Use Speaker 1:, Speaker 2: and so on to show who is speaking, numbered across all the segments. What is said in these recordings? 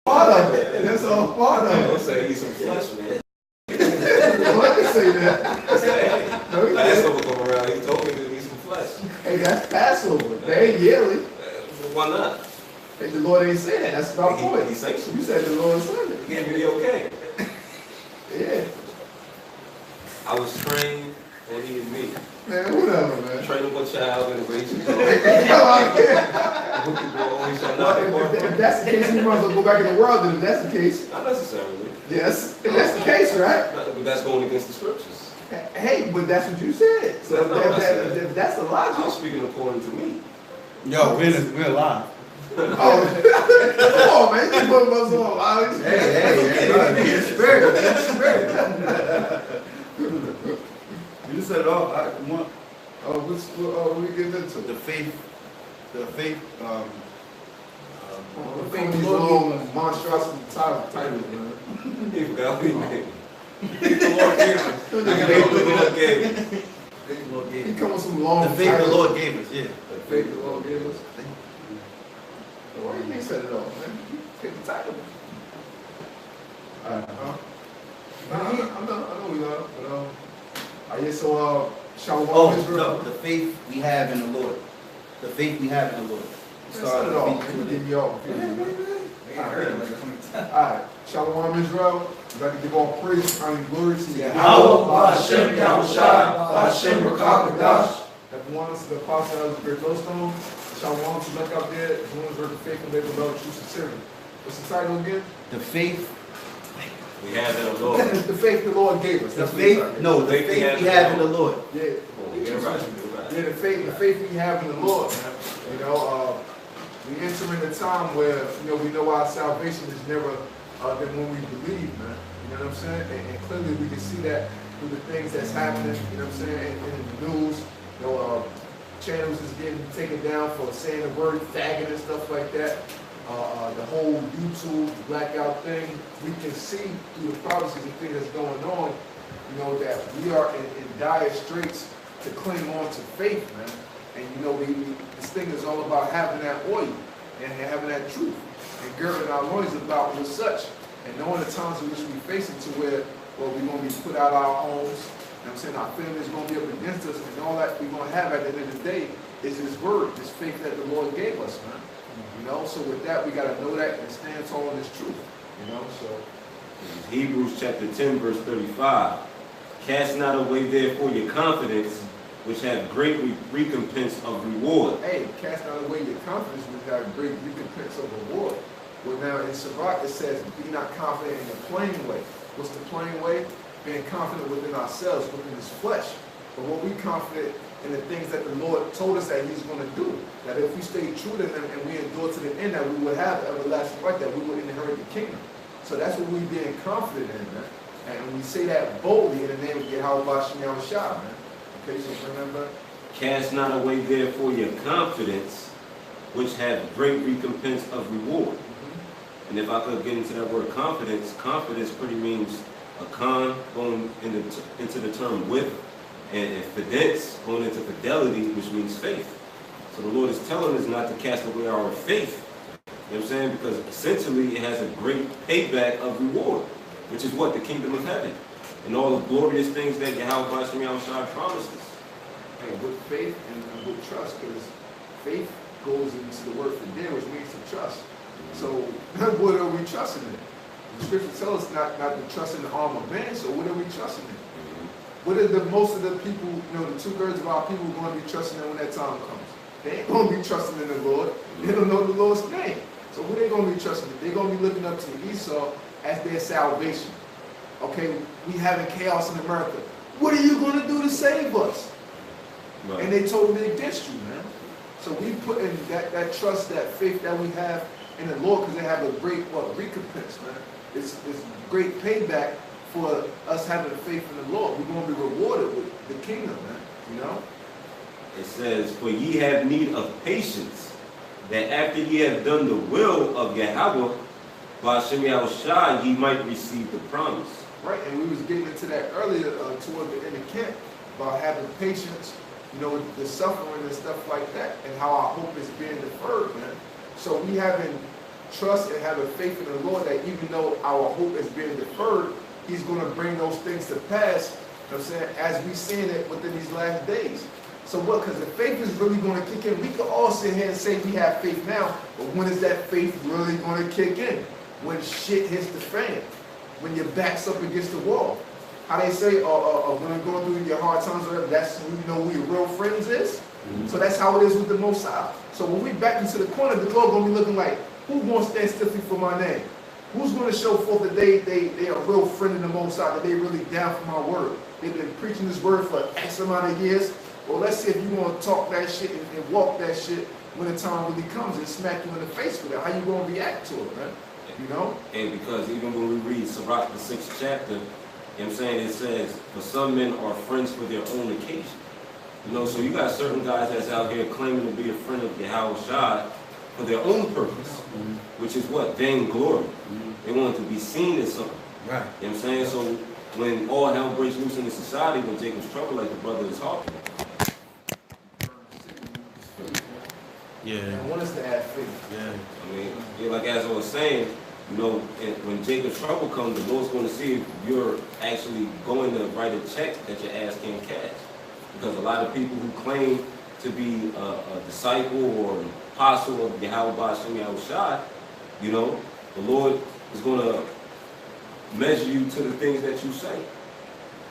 Speaker 1: Part of it. That's all part of it.
Speaker 2: Don't say eat some flesh, man.
Speaker 1: Well, I didn't say that. No, he didn't.
Speaker 2: Passover come around, he told me to eat some flesh.
Speaker 1: Hey, that's Passover. They ain't yearly.
Speaker 2: Why not?
Speaker 1: Hey, the Lord ain't saying that. That's my point.
Speaker 2: He sanctioned
Speaker 1: You
Speaker 2: it.
Speaker 1: said the Lord said it.
Speaker 2: He gave me the okay.
Speaker 1: Yeah.
Speaker 2: I was trained on eating meat.
Speaker 1: Man, whatever, man.
Speaker 2: Train up a child and raise him. Always shall not depart from
Speaker 1: If
Speaker 2: it.
Speaker 1: that's the case, you might as well go back in the world. Then if that's the case,
Speaker 2: Not necessarily.
Speaker 1: yes, if that's the case, right?
Speaker 2: But that's going against the scriptures.
Speaker 1: Hey, but that's what you said. So
Speaker 2: That's not what I said.
Speaker 1: if that's the
Speaker 2: I'm
Speaker 1: logic.
Speaker 2: speaking according to me.
Speaker 3: Yo, we're live.
Speaker 1: Oh, come on, man! You put us on live.
Speaker 3: Hey, spirit. You said it all. I want
Speaker 1: Oh, what we getting into?
Speaker 3: the faith.
Speaker 1: The these long monstrosity titles, man.
Speaker 2: He forgot we name.
Speaker 3: Faith the Lord gave us.
Speaker 2: Faith the Lord gave.
Speaker 3: Faith the Lord
Speaker 1: He
Speaker 3: gave us.
Speaker 1: come with some long
Speaker 3: The faith the
Speaker 1: titles.
Speaker 3: Lord gave us. Yeah.
Speaker 1: The faith the Lord gave us. Why you ain't said it all, man? Pick the title. Alright, I know we are, but yeah, so Shalom
Speaker 3: Oh
Speaker 1: Israel.
Speaker 3: no, the faith we have in the Lord. The faith we have in the Lord.
Speaker 1: Man, set it off.
Speaker 3: Start
Speaker 1: You
Speaker 3: with
Speaker 1: give me all. Alright, Shalom Israel. We'd like to give all praise, honor, and glory to Yahweh.
Speaker 4: Hashem Yahushai, Hashem Rakakadash.
Speaker 1: Everyone else to the apostle of the great millstone. Shalom to look out there. Everyone's working faithful, they will love, true sincerity. What's the title again?
Speaker 3: The faith.
Speaker 2: We have in the Lord.
Speaker 1: The faith the Lord gave us.
Speaker 3: The
Speaker 1: That's what it's
Speaker 3: faith.
Speaker 1: like.
Speaker 3: No, the faith we have in the Lord.
Speaker 1: Yeah.
Speaker 2: Oh, you're right. You're right.
Speaker 1: Yeah, the faith we have in the Lord, man. You know, we enter in a time where, we know our salvation is never than when we believe, man. You know what I'm saying? And clearly we can see that through the things that's happening, you know what I'm saying, in the news. Channels is getting taken down for saying the word faggot and stuff like that. The whole YouTube blackout thing, we can see through the prophecies and things that's going on, that we are in dire straits to cling on to faith, man. And this thing is all about having that oil and having that truth and girding our loins about with such and knowing the times in which we face into where, we're going to be put out of our homes. You know what I'm saying? Our family's going to be up against us, and all that we're going to have at the end of the day is His word, this faith that the Lord gave us, man. So with that, we got to know that and stand tall in this truth, so.
Speaker 2: Hebrews chapter 10, verse 35. Cast not away therefore your confidence, which have great recompense of reward.
Speaker 1: Hey, cast not away your confidence, which have great recompense of reward. Well, now in Sirach it says, be not confident in the plain way. What's the plain way? Being confident within ourselves, within this flesh. But when we confident in the things that the Lord told us that He's going to do, that if we stay true to Him and we endure to the end, that we will have everlasting life, that we will inherit the kingdom. So that's what we're being confident in, man. And we say that boldly in the name of Yahweh Hashem Yahushai, man. Okay, so remember.
Speaker 2: Cast not away therefore your confidence, which have great recompense of reward. And if I could get into that word confidence, confidence pretty means a con going into the term with, and fidence going into fidelity, which means faith. So the Lord is telling us not to cast away our faith. You know what I'm saying? Because essentially it has a great payback of reward, which is what? The kingdom of heaven. And all the glorious things that Yahweh Hashem Yahushai promised us.
Speaker 1: And with faith and with trust, because faith goes into the word fidel, which means to trust. So what are we trusting in? The scripture tells us not to trust in the arm of man, so what are we trusting in? What are most of the people, the 2/3 of our people going to be trusting in when that time comes? They ain't going to be trusting in the Lord. They don't know the Lord's name. So who they going to be trusting in? They're going to be looking up to Esau as their salvation. Okay, we having chaos in America. What are you going to do to save us? Right. And they totally against you, man. So we put in that trust, that faith that we have in the Lord, because they have a great recompense, man. It's great payback for us having faith in the Lord. We're going to be rewarded with the kingdom, man.
Speaker 2: It says, for ye have need of patience, that after ye have done the will of Yahweh, by Hashem Yahushai, ye might receive the promise.
Speaker 1: Right, and we was getting into that earlier toward the end of camp, about having patience, the suffering and stuff like that, and how our hope is being deferred, man. So we having trust and having faith in the Lord that even though our hope is being deferred, He's going to bring those things to pass, you know what I'm saying, as we seeing it within these last days. So what, because the faith is really going to kick in. We could all sit here and say we have faith now, but when is that faith really going to kick in? When shit hits the fan, when your back's up against the wall. How they say, when you're going through your hard times or whatever, that's when you know who your real friends is. So that's how it is with the Most High. So when we back into the corner, the Lord going to be looking like, who's going to stand stiffly for my name? Who's going to show forth that they are a real friend of the Most High, that they really down for my word? They've been preaching this word for X amount of years. Well, let's see if you want to talk that shit and walk that shit when the time really comes and smack you in the face with it. How you going to react to it, man? You know? And
Speaker 2: because even when we read Sirach, the 6th chapter, you know what I'm saying, it says, for some men are friends for their own occasion. You know, so you got certain guys that's out here claiming to be a friend of Yahweh Shai for their own purpose, which is what? Vainglory. They want to be seen as something.
Speaker 3: Right.
Speaker 2: You know what I'm saying? So when all hell breaks loose in the society, when Jacob's trouble, like the brother is talking.
Speaker 3: Yeah.
Speaker 1: I want us to have faith.
Speaker 3: Yeah.
Speaker 2: I mean, yeah, like as I was saying, you know, when Jacob's trouble comes, the Lord's going to see if you're actually going to write a check that your ass can't cash. Because a lot of people who claim to be a disciple or an apostle of Yahweh Ba'ashem Yahweh Shai, you know, the Lord is going to measure you to the things that you say. You know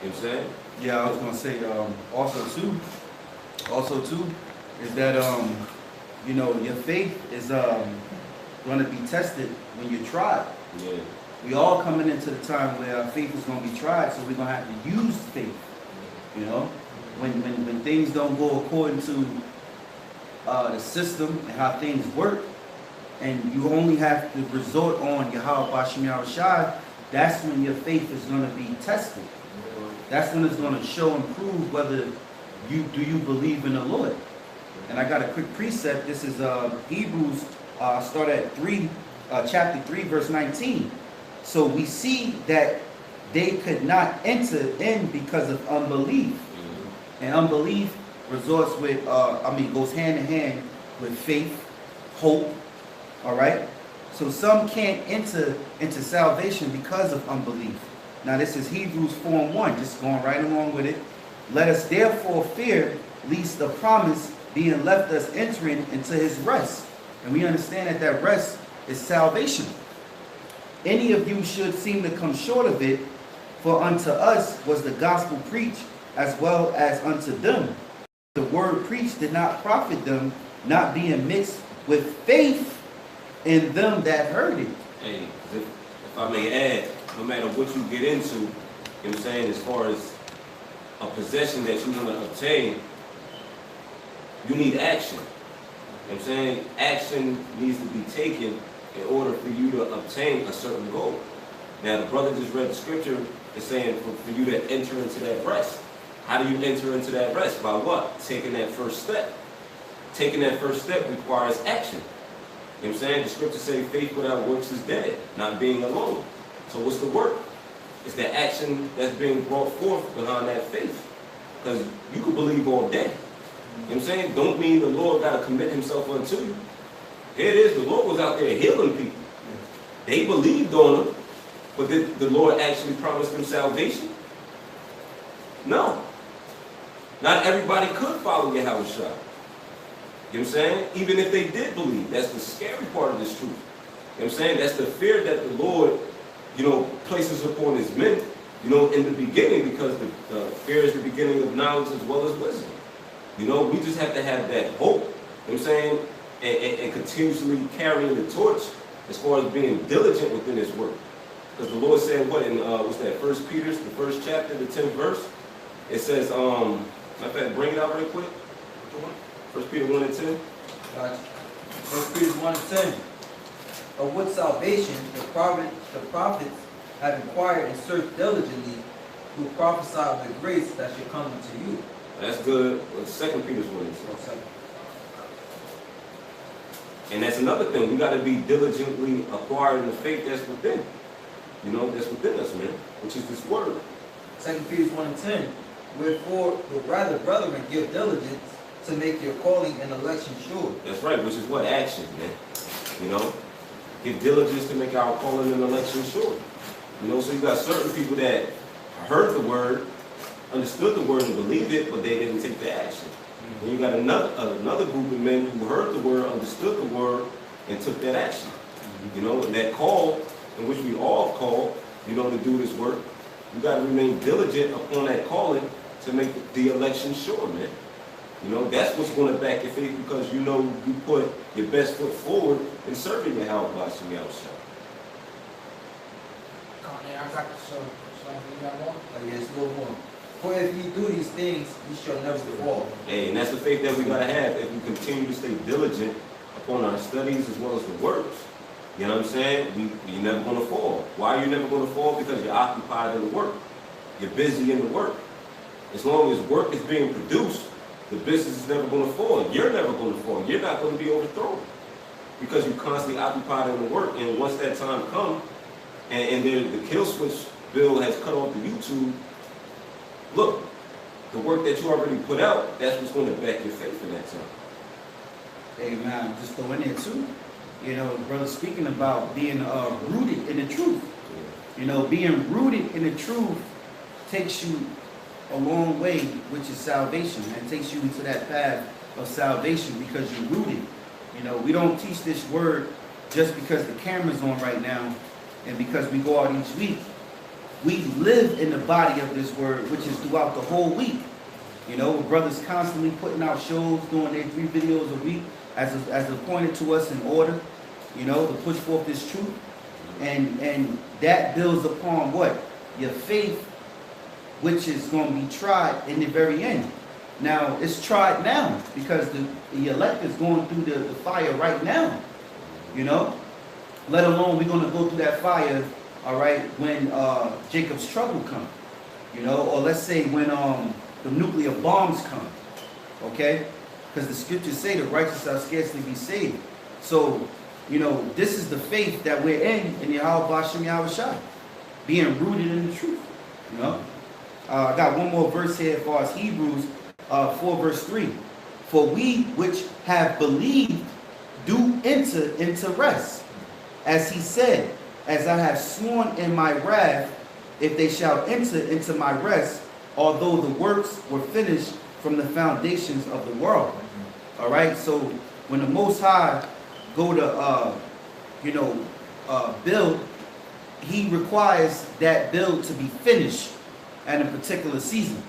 Speaker 2: what I'm saying?
Speaker 3: Yeah, I was gonna say also too, is that you know, your faith is gonna be tested when you're tried.
Speaker 2: Yeah.
Speaker 3: We all coming into the time where our faith is gonna be tried, so we're gonna have to use faith. You know, when things don't go according to the system and how things work, and you only have to resort on Yahweh Ba'ashem Yahweh Shai, that's when your faith is going to be tested. That's when it's going to show and prove whether you believe in the Lord. And I got a quick precept. This is Hebrews, start at chapter 3, verse 19. So we see that they could not enter in because of unbelief. And unbelief resorts with, goes hand in hand with faith, hope. All right? So some can't enter into salvation because of unbelief. Now this is Hebrews 4:1, just going right along with it. Let us therefore fear, lest the promise being left us entering into his rest. And we understand that that rest is salvation. Any of you should seem to come short of it, for unto us was the gospel preached as well as unto them. The word preached did not profit them, not being mixed with faith in them that heard it.
Speaker 2: Hey, if I may add, no matter what you get into, you know what I'm saying, as far as a possession that you're going to obtain, you need action. You know what I'm saying? Action needs to be taken in order for you to obtain a certain goal. Now, the brother just read the scripture, it's saying for you to enter into that rest. How do you enter into that rest? By what? Taking that first step. Taking that first step requires action. You know what I'm saying? The scripture says faith without works is dead, not being alone. So what's the work? It's the action that's being brought forth behind that faith. Because you can believe all day. You know what I'm saying? Don't mean the Lord got to commit himself unto you. Here it is, the Lord was out there healing people. They believed on him, but did the Lord actually promise them salvation? No. Not everybody could follow Yahweh Shai. You know what I'm saying? Even if they did believe, that's the scary part of this truth. You know what I'm saying? That's the fear that the Lord, you know, places upon his men, you know, in the beginning, because the fear is the beginning of knowledge as well as wisdom. You know, we just have to have that hope, you know what I'm saying, and continuously carrying the torch as far as being diligent within this work. Because the Lord said, what, in, what's that, 1 Peter, the 1st chapter, the 10th verse? It says, matter of fact, bring it out real quick. 1 Peter 1 and 10.
Speaker 5: Gotcha. 1 Peter 1 and 10. Of what salvation the prophets have inquired and searched diligently, who prophesied the grace that should come unto you.
Speaker 2: That's good. Well, 2 Peter's 1 and 10. And that's another thing. We got to be diligently acquiring the faith that's within. You know, that's within us, man, which is this word.
Speaker 5: 2 Peter 1 and 10. Wherefore, but rather, brethren, give diligence to make your calling and election sure.
Speaker 2: That's right, which is what? Action, man. You know? give diligence to make our calling and election sure. You know, so you got certain people that heard the word, understood the word and believed it, but they didn't take the action. And you got another group of men who heard the word, understood the word, and took that action. You know, and that call, in which we all call, you know, to do this work, you got to remain diligent upon that calling to make the election sure, man. You know, that's what's going to back your faith, because you know you put your best foot forward in serving your Yahweh Bashim Yahushua.
Speaker 4: I got this, so you got more?
Speaker 5: Yes, no more. For if ye do these things, ye shall never fall.
Speaker 2: Hey, and that's the faith that we got to have if we continue to stay diligent upon our studies as well as the works. You know what I'm saying? You're never going to fall. Why are you never going to fall? Because you're occupied in the work. You're busy in the work. As long as work is being produced, the business is never going to fall. You're never going to fall. You're not going to be overthrown because you're constantly occupied in the work. And once that time comes, and the kill switch bill has cut off the YouTube, look, the work that you already put out, that's what's going to back your faith in that time.
Speaker 3: Hey man, just throw in there too. You know, brother, speaking about being rooted in the truth. You know, being rooted in the truth takes you a long way, which is salvation, and takes you into that path of salvation because you're rooted. You know, we don't teach this word just because the camera's on right now and because we go out each week. We live in the body of this word, which is throughout the whole week. You know, brothers constantly putting out shows, doing their 3 videos a week as appointed to us in order, you know, to push forth this truth. And that builds upon what? Your faith, which is going to be tried in the very end. Now, it's tried now because the elect is going through the fire right now, you know. Let alone we're going to go through that fire, all right, when Jacob's trouble comes, you know, or let's say when the nuclear bombs come, okay? Because the scriptures say the righteous shall scarcely be saved. So, you know, this is the faith that we're in Yahweh Bashim Yahushua, being rooted in the truth, you know. I got one more verse here as far as Hebrews 4 verse 3. For we which have believed do enter into rest. As he said, as I have sworn in my wrath, if they shall enter into my rest, although the works were finished from the foundations of the world. All right, so when the Most High go to, build, he requires that build to be finished at a particular season.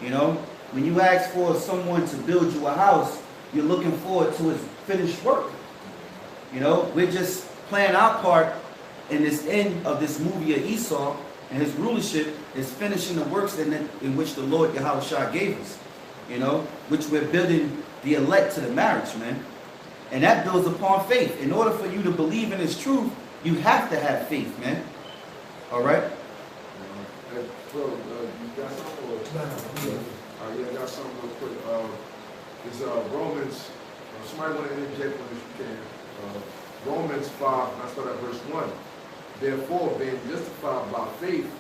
Speaker 3: You know, when you ask for someone to build you a house, you're looking forward to his finished work. You know, we're just playing our part in this end of this movie of Esau, and his rulership is finishing the works in which the Lord Yahushua gave us, you know, which we're building the elect to the marriage, man. And that builds upon faith. In order for you to believe in his truth, you have to have faith, man. All right?
Speaker 1: Bro, you got something? Yeah, I got something real quick. It's Romans, somebody want to interject when you can. Romans 5, I start at verse 1. Therefore, being justified by faith,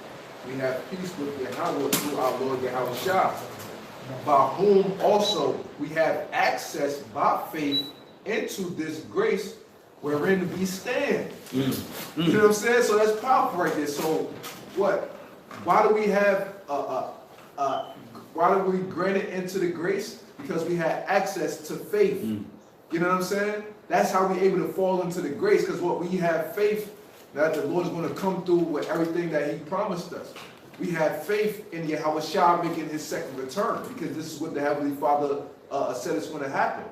Speaker 1: we have peace with Yahweh through our Lord Yahushua, by whom also we have access by faith into this grace wherein we stand. You know what I'm saying? So that's powerful right there. So what? Why do we have why do we grant it into the grace? Because we had access to faith. You know what I'm saying? That's how we're able to fall into the grace, because what we have faith that the Lord is going to come through with everything that he promised us. We have faith in Yahushua making his second return, because this is what the Heavenly Father said is going to happen.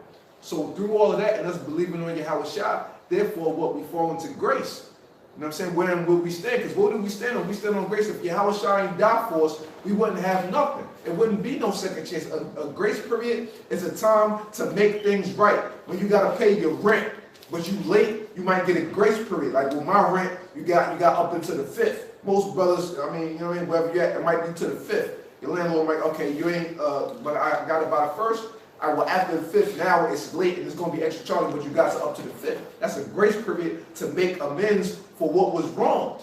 Speaker 1: So through all of that and us believing on Yahushua, therefore what we fall into grace. You know what I'm saying? Where will we stand? Because what do we stand on? We stand on grace. If Yahushua ain't died for us, we wouldn't have nothing. It wouldn't be no second chance. A grace period is a time to make things right. When you got to pay your rent, but you late, you might get a grace period. Like with my rent, you got up into the 5th. Most brothers, I mean, you know what I mean, wherever you're at, it might be to the 5th. Your landlord might, okay, you ain't, but I got it by the 1st. Well, after the 5th, now it's late and it's going to be extra charge, but you got up to the 5th. That's a grace period to make amends for what was wrong.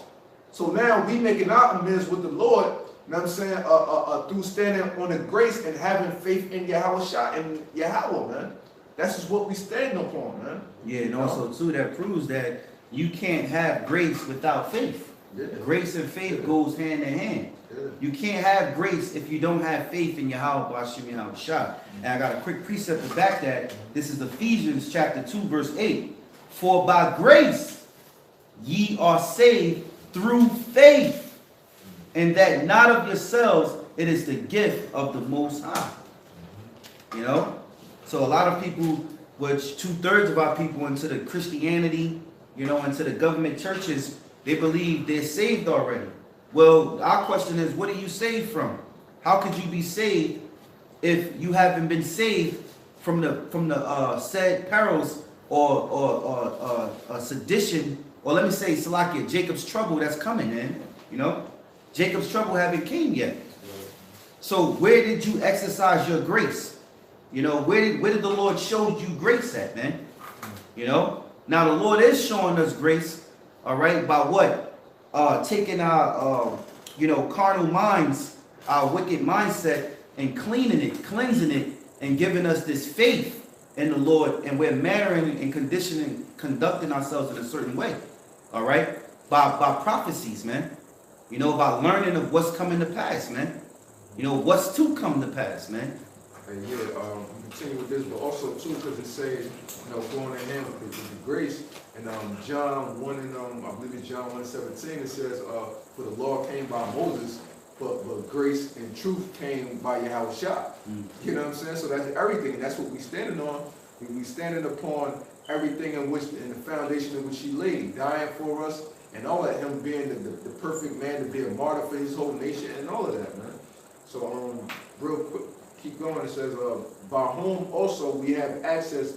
Speaker 1: So now we making our amends with the Lord, you know what I'm saying, through standing on the grace and having faith in Yahushua and Yahweh, man. That's just what we stand upon, man.
Speaker 3: Yeah, and also too, that proves that you can't have grace without faith.
Speaker 1: Yeah.
Speaker 3: Grace and faith goes hand in hand.
Speaker 1: Yeah.
Speaker 3: You can't have grace if you don't have faith in Yahweh Bashim Yahweh Shah. And I got a quick precept to back that. This is Ephesians chapter 2, verse 8. For by grace ye are saved through faith, and that not of yourselves, it is the gift of the Most High. You know? So a lot of people, which 2/3 of our people into the Christianity, you know, into the government churches, they believe they're saved already. Well, our question is, what are you saved from? How could you be saved if you haven't been saved from the said perils or sedition, or let me say, Salakia, Jacob's trouble that's coming, man? You know, Jacob's trouble haven't came yet. So where did you exercise your grace? You know, where did the Lord show you grace at, man? You know, now the Lord is showing us grace, all right, by what? Taking our, you know, carnal minds, our wicked mindset, and cleansing it, and giving us this faith in the Lord, and we're mannering and conducting ourselves in a certain way, all right, by prophecies, man. You know, by learning of what's coming to pass, man. You know, what's to come to pass, man.
Speaker 1: And yeah, continue with this, but also too, because it says, you know, going in hand with the grace. And John 1 and I believe it's John 1:17, it says, for the law came by Moses, but grace and truth came by Yahweh Shah. You know what I'm saying? So that's everything. That's what we standing on. We standing upon everything in the foundation in which he laid, dying for us, and all that, him being the perfect man to be a martyr for his whole nation, and all of that, man. So real quick, keep going. It says, by whom also we have access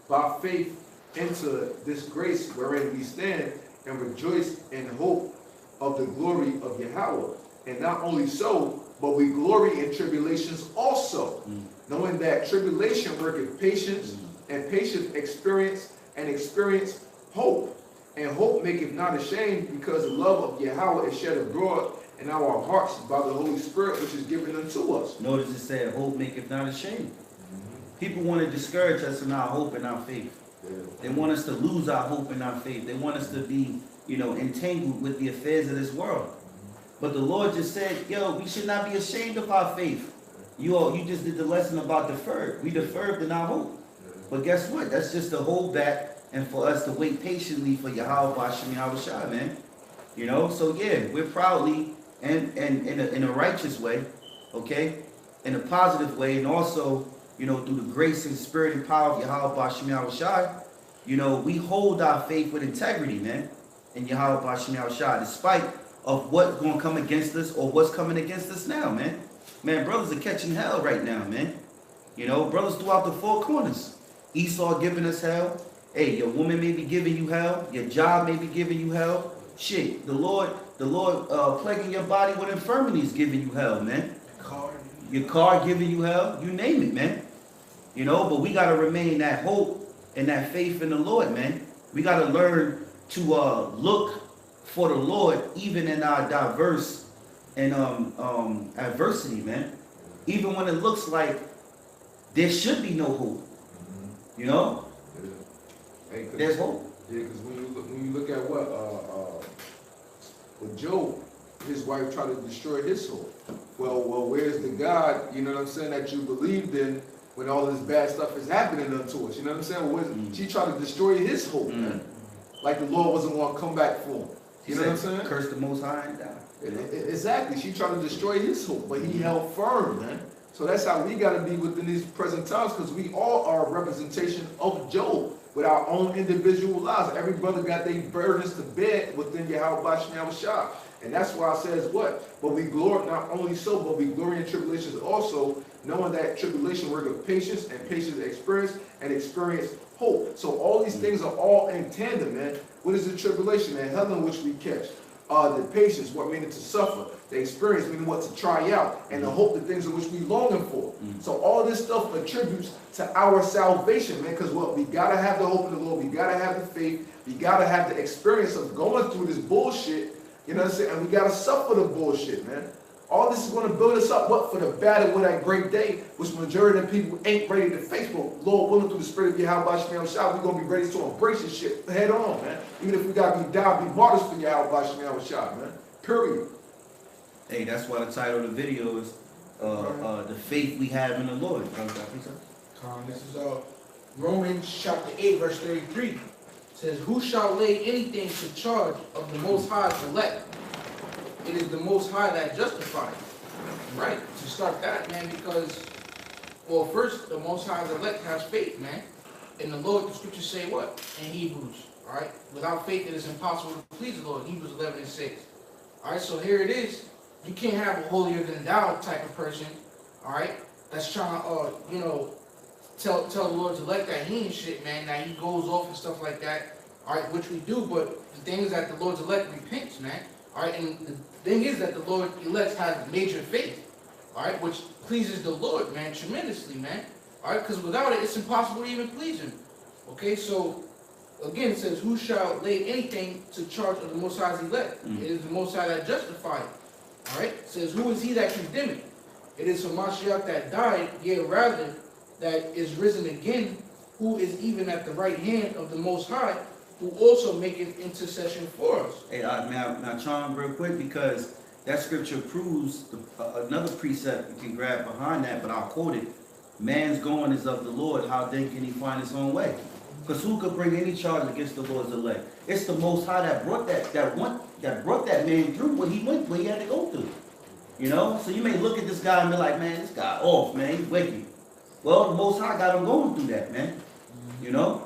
Speaker 1: by faith into this grace wherein we stand, and rejoice in hope of the glory of Yahweh. And not only so, but we glory in tribulations also, knowing that tribulation worketh patience, and patience experience, and experience hope. And hope maketh not ashamed, because the love of Yahweh is shed abroad in our hearts by the Holy Spirit, which is given unto us.
Speaker 3: Notice it said, hope maketh not ashamed. People want to discourage us in our hope and our faith. They want us to lose our hope and our faith. They want us to be, you know, entangled with the affairs of this world. But the Lord just said, yo, we should not be ashamed of our faith. You just did the lesson about deferred. We deferred in our hope. But guess what? That's just to hold back and for us to wait patiently for Yahweh Bashim Yahweh Shah, man. You know, so yeah, we're proudly and in a righteous way, okay, in a positive way, and also, you know, through the grace and spirit and power of Yahweh Bashim Yahweh Shah, you know, we hold our faith with integrity, man, in Yahweh Bashim Yahweh Shah, despite of what's going to come against us or what's coming against us now, man. Man, brothers are catching hell right now, man. You know, brothers throughout the four corners. Esau giving us hell. Hey, your woman may be giving you hell. Your job may be giving you hell. Shit, the Lord plaguing your body with infirmities giving you hell, man. Your car giving you hell. You name it, man. You know, but we got to remain that hope and that faith in the Lord, man. We got to learn to look for the Lord even in our diverse and adversity, man. Even when it looks like there should be no hope. You know?
Speaker 1: Yeah. Hey,
Speaker 3: there's hope.
Speaker 1: Yeah, because when you look at what with Job, his wife tried to destroy his soul. Well, where's the God, you know what I'm saying, that you believed in when all this bad stuff is happening unto us? You know what I'm saying? She tried to destroy his hope, man. Like the Lord wasn't going to come back for him. You know what I'm saying? Curse
Speaker 3: the Most High and die.
Speaker 1: Exactly. She tried to destroy his hope, but he held firm, man. So that's how we got to be within these present times, because we all are a representation of Job with our own individual lives. Every brother got their burdens to bear within Yahweh Bashim Yahweh Shah. And that's why it says what? But we glory, not only so, but we glory in tribulations also, knowing that tribulation worketh patience, and patience experience, and experience hope. So all these things are all in tandem, man. What is the tribulation, man? Hell in which we catch. The patience, what meaning to suffer. The experience, meaning what to try out. And the hope, the things in which we longing for. So all this stuff attributes to our salvation, man. Because what? We got to have the hope in the Lord. We got to have the faith. We got to have the experience of going through this bullshit. You know what I'm saying? And we got to suffer the bullshit, man. All this is going to build us up, what, for the battle with that great day, which majority of the people ain't ready to face. But Lord willing, through the spirit of Yahweh Shem Shah, we're going to be ready to embrace this shit head on, man. Even if we got to be down, be martyrs for Yahweh Shem Shah, man. Period.
Speaker 3: Hey, that's why the title of the video is The Faith We Have in the Lord.
Speaker 4: This is Romans chapter 8, verse 33. It says, who shall lay anything to charge of the Most High's elect? It is the Most High that justifies. Right, to start that, man, because, well, first, the Most High's elect has faith, man. In the Lord, the scriptures say what? In Hebrews, all right? Without faith, it is impossible to please the Lord. Hebrews 11:6. All right, so here it is. You can't have a holier than thou type of person, all right, that's trying to, tell the Lord's elect that he ain't shit, man, that he goes off and stuff like that, all right, which we do, but the thing is that the Lord's elect repents, man, all right, and the thing is that the Lord's elect has major faith, all right, which pleases the Lord, man, tremendously, man, all right, because without it, it's impossible to even please him, okay, so, again, it says, who shall lay anything to charge of the Most High's elect? It is the Most High that justifies. All right, it says, who is he that condemneth? It is Hamashiach that died, yea, rather, that is risen again, who is even at the right hand of the Most High, who also maketh intercession for us.
Speaker 3: Hey, now, Sean, real quick, because that scripture proves another precept you can grab behind that, but I'll quote it. Man's going is of the Lord, how then can he find his own way? Because who could bring any charge against the Lord's elect? It's the Most High that brought that man through what he had to go through. You know? So you may look at this guy and be like, man, this guy off, man, he's wicked. Well, the Most High got him going through that, man. You know?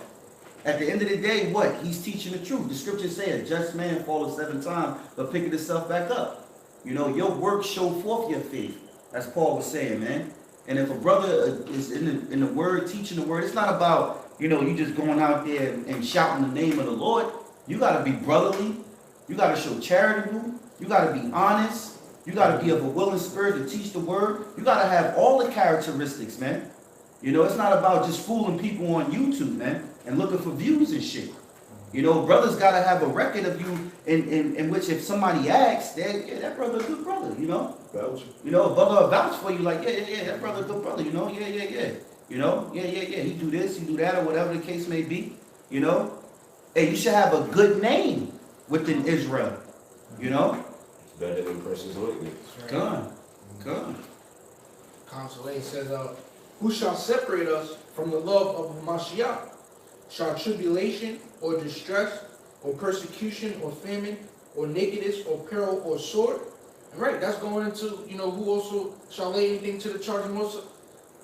Speaker 3: At the end of the day, what? He's teaching the truth. The scriptures say a just man falleth 7 times, but picketh himself back up. You know, your works show forth your faith, as Paul was saying, man. And if a brother is in the word, teaching the word, it's not about, you just going out there and shouting the name of the Lord. You got to be brotherly. You got to show charitable. You got to be honest. You got to be of a willing spirit to teach the word. You got to have all the characteristics, man. It's not about just fooling people on YouTube, man, and looking for views and shit. Brothers got to have a record of you in which if somebody asks, that brother a good brother,
Speaker 1: Vouch.
Speaker 3: A brother will vouch for you like, yeah, that brother a good brother, yeah. He do this, he do that, or whatever the case may be, Hey, you should have a good name within Israel,
Speaker 2: Better than precious ointment.
Speaker 3: Come.
Speaker 4: Council 8 says, who shall separate us from the love of Mashiach? Shall tribulation, or distress, or persecution, or famine, or nakedness, or peril, or sword? And right, that's going into, who also shall lay anything to the charge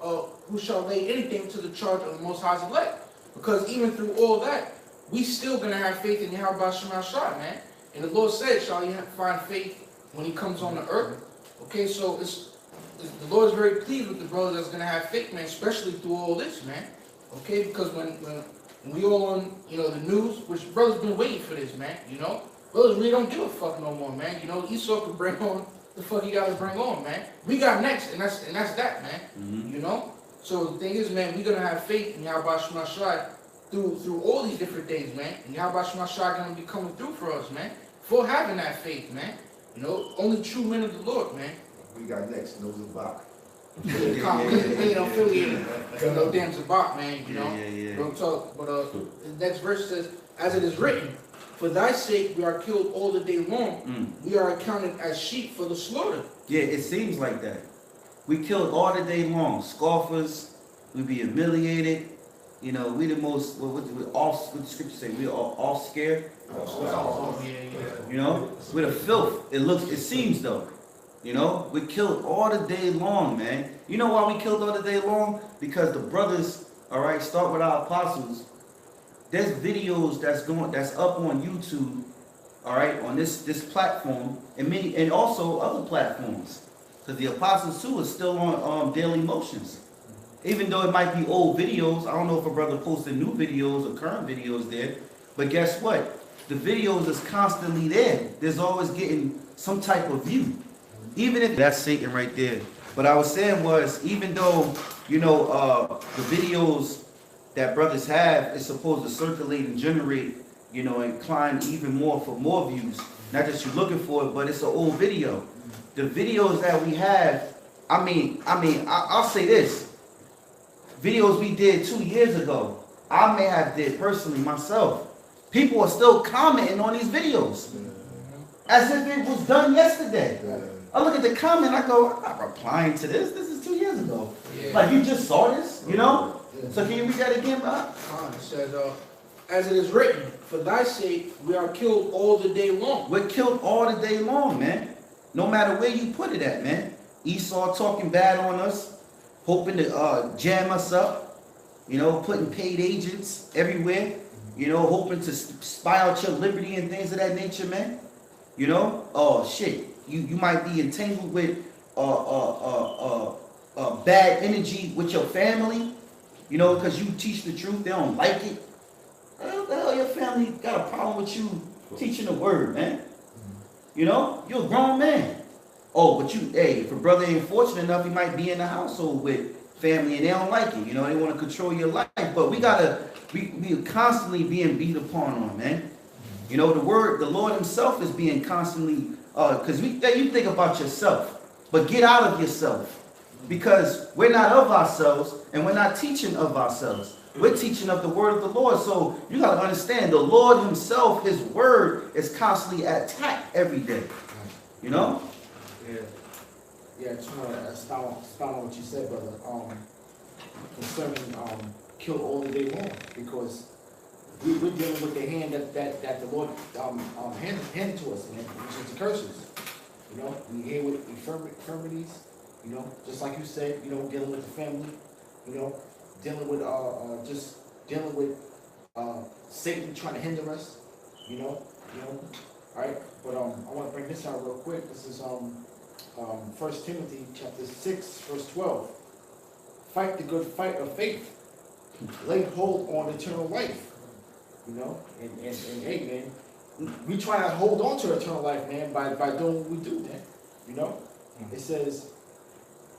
Speaker 4: of who shall lay anything to the charge of the Most High's elect? Because even through all that, we still gonna have faith in Yahweh Shema Shah, man. And the Lord said, shall you find faith when he comes on the earth? Okay, so the Lord is very pleased with the brother that's gonna have faith, man, especially through all this, man. Okay, because when we all on, the news, which brothers been waiting for this, man, brothers really don't give a fuck no more, man. Esau could bring on the fuck he gotta bring on, man. We got next, and that's that, man.
Speaker 3: Mm-hmm.
Speaker 4: So the thing is, man, we're gonna have faith in Yahweh Shema Shai through all these different things, man. And Yahweh Shema Shai gonna be coming through for us, man. For having that faith, man. Only true men of the Lord, man.
Speaker 1: We got next, no Zabak.
Speaker 4: We ain't affiliated. No damn Zabak, man,
Speaker 3: Yeah.
Speaker 4: Don't talk. But the next verse says, as it is written, for thy sake we are killed all the day long. We are accounted as sheep for the slaughter.
Speaker 3: Yeah, it seems like that. We killed all the day long. Scoffers, we be humiliated. We the most, what the scripture say? We are all scared.
Speaker 4: Oh, yeah.
Speaker 3: We're the filth. It seems though. We killed all the day long, man. You know why we killed all the day long? Because the brothers, all right, start with our apostles. There's videos that's up on YouTube, all right, on this platform and also other platforms. Because the apostles too is still on Daily Motions. Even though it might be old videos, I don't know if a brother posted new videos or current videos there, but guess what? The videos is constantly there. There's always getting some type of view. Even if that's Satan right there. But I was saying was, even though, the videos that brothers have is supposed to circulate and generate, and climb even more for more views. Not that you're looking for it, but it's an old video. the videos that we have, I'll say this. Videos we did 2 years ago, I may have did personally myself. People are still commenting on these videos as if it was done yesterday. I look at the comment, I go, I'm not replying to this. This is 2 years ago.
Speaker 4: Yeah.
Speaker 3: Like, you just saw this, you know? So can you read that again, Bob?
Speaker 4: It says, as it is written, for thy sake we are killed all the day long.
Speaker 3: We're killed all the day long, man. No matter where you put it at, man. Esau talking bad on us, hoping to jam us up, you know, putting paid agents everywhere, you know, hoping to spy out your liberty and things of that nature, man. You know? Oh, shit. You might be entangled with bad energy with your family, you know, because you teach the truth. They don't like it. What the hell, your family got a problem with you teaching the word, man? You know? You're a grown man. Oh, but if a brother ain't fortunate enough, he might be in the household with family and they don't like it. You know, they want to control your life. But we are constantly being beat upon on, man. You know, the Lord himself is being constantly, because you think about yourself, but get out of yourself. Because we're not of ourselves and we're not teaching of ourselves. We're teaching of the word of the Lord. So you got to understand the Lord himself, his word is constantly attacked every day. You know?
Speaker 6: Yeah, I just want to expound on what you said, brother. Concerning kill all the day long, because we're dealing with the hand that the Lord handed to us, man, which is the curses. You know, we here with infirmities. You know, just like you said, you know, dealing with the family. You know, dealing with Satan trying to hinder us. You know. All right, but I want to bring this out real quick. This is 1 Timothy chapter 6, verse 12. Fight the good fight of faith. Lay hold on eternal life. You know, and hey, man, we try to hold on to eternal life, man, by doing what we do, man. You know, it says,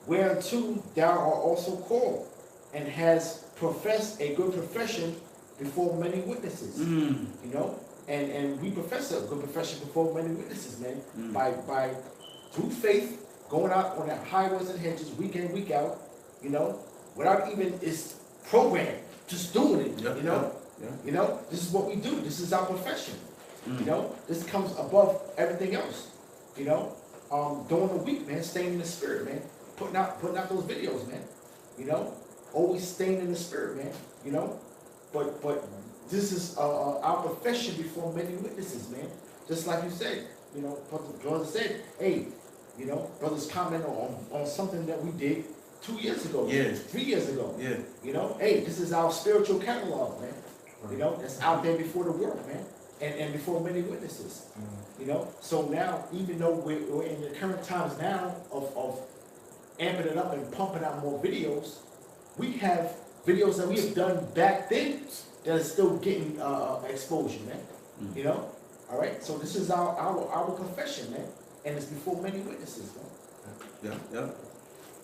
Speaker 6: whereunto thou art also called, and has professed a good profession before many witnesses. You know, and we profess a good profession before many witnesses, man, by through faith, going out on the highways and hedges week in, week out, you know, without even its program, just doing it, you know. You know, this is what we do. This is our profession. You know, this comes above everything else. You know, during the week, man, staying in the spirit, man, putting out those videos, man. You know, always staying in the spirit, man. You know, but this is our profession before many witnesses, man. Just like you said, you know, what the brother said. Hey, you know, brothers comment on something that we did 2 years ago, 3 years ago. You know, hey, this is our spiritual catalog, man. You know, that's out there before the world, man, and before many witnesses. You know, so now, even though we're in the current times now of amping it up and pumping out more videos, we have videos that we have done back then that are still getting exposure, man. You know, all right. So this is our profession, man, and it's before many witnesses, man.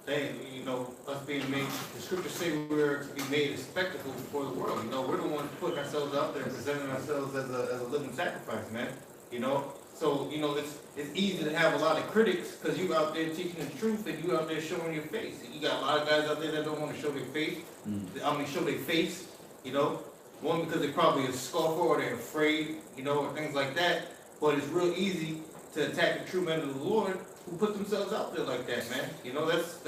Speaker 7: Hey, you know, us being made, the scriptures say we're to be made a spectacle before the world. You know, we're the ones putting ourselves out there, presenting ourselves as a living sacrifice, man. You know, so you know it's easy to have a lot of critics because you out there teaching the truth and you out there showing your face. You got a lot of guys out there that don't want to show their face. Show their face. You know, one because they're probably a scoffer or they're afraid. You know, or things like that. But it's real easy to attack the true men of the Lord who put themselves out there like that, man. You know, that's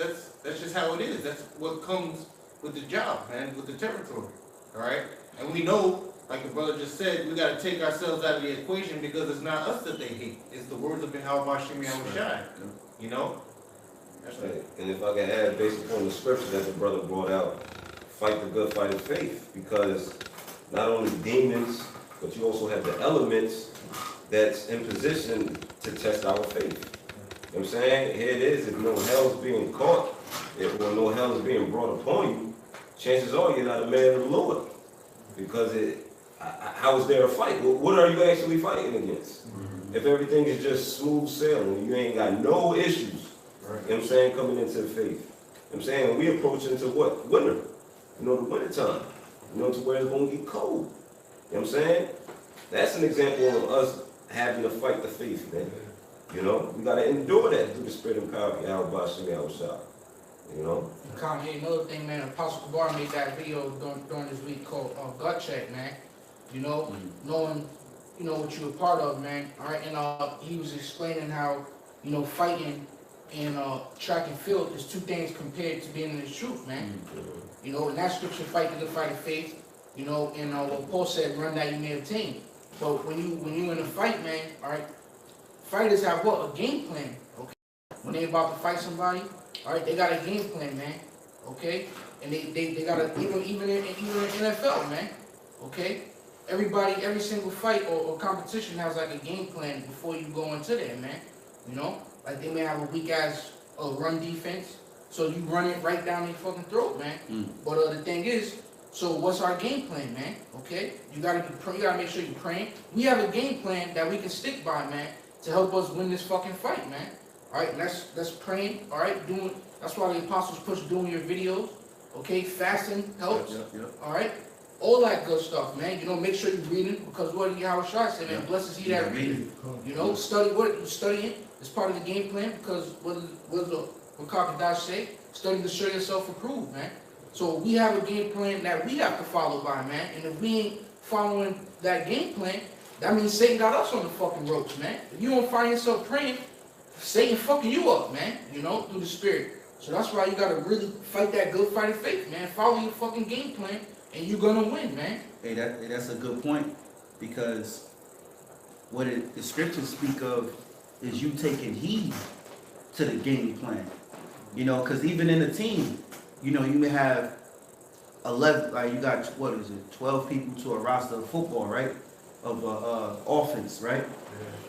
Speaker 7: just how it is. That's what comes with the job, man, with the territory. All right? And we know, like the brother just said, we got to take ourselves out of the equation because it's not us that they hate. It's the words of Yahweh Hashem Yahushai. You know? That's right.
Speaker 2: And if I can add, based upon the scripture that the brother brought out, fight the good fight of faith, because not only demons, but you also have the elements that's in position to test our faith. You know what I'm saying? Here it is, if no hell's being caught, or no hell is being brought upon you, chances are you're not a man of the Lord. Because how is there a fight? What are you actually fighting against? If everything is just smooth sailing, you ain't got no issues, you know what I'm saying, coming into faith. You know what I'm saying? We approach into what? Winter. You know, the winter time. You know, to where it's going to get cold. You know what I'm saying? That's an example of us having to fight the faith, man. You know, we gotta endure that through the spirit and power of Yahweh Shem Yahushua. You know?
Speaker 4: Hey, another thing, man, Apostle Kabar made that video during this week called Gut Check, man. You know, knowing, you know, what you're a part of, man. All right, and he was explaining how, you know, fighting and track and field is two things compared to being in the truth, man. You know, in that scripture, fight the good fight of faith. You know, and what Paul said, run that you may obtain. But when you in a fight, man, all right, fighters have what? A game plan, okay? When they about to fight somebody, all right, they got a game plan, man, okay? And they got a, even in NFL, man, okay? Everybody, every single fight or competition has like a game plan before you go into there, man. You know, like they may have a weak ass run defense, so you run it right down their fucking throat, man. But the thing is, so what's our game plan, man? Okay, you gotta make sure you're praying. We have a game plan that we can stick by, man, to help us win this fucking fight, man. All right, that's praying. All right, that's why the apostles push doing your videos. Okay, fasting helps. All right, all that good stuff, man. You know, make sure you're reading, because what Yahweh said, man, blessed is he that readeth. You know, study what you studying is part of the game plan, because what Kakadash say? Study to show yourself approved, man. So we have a game plan that we have to follow by, man. And if we ain't following that game plan, that means Satan got us on the fucking ropes, man. If you don't find yourself praying, Satan fucking you up, man. You know, through the spirit. So that's why you gotta really fight that good fight of faith, man. Follow your fucking game plan, and you're gonna win, man.
Speaker 3: Hey, that's a good point, because what the scriptures speak of is you taking heed to the game plan. You know, because even in a team, you know, you may have 11, like you got, 12 people to a roster of football, right? Of offense, right?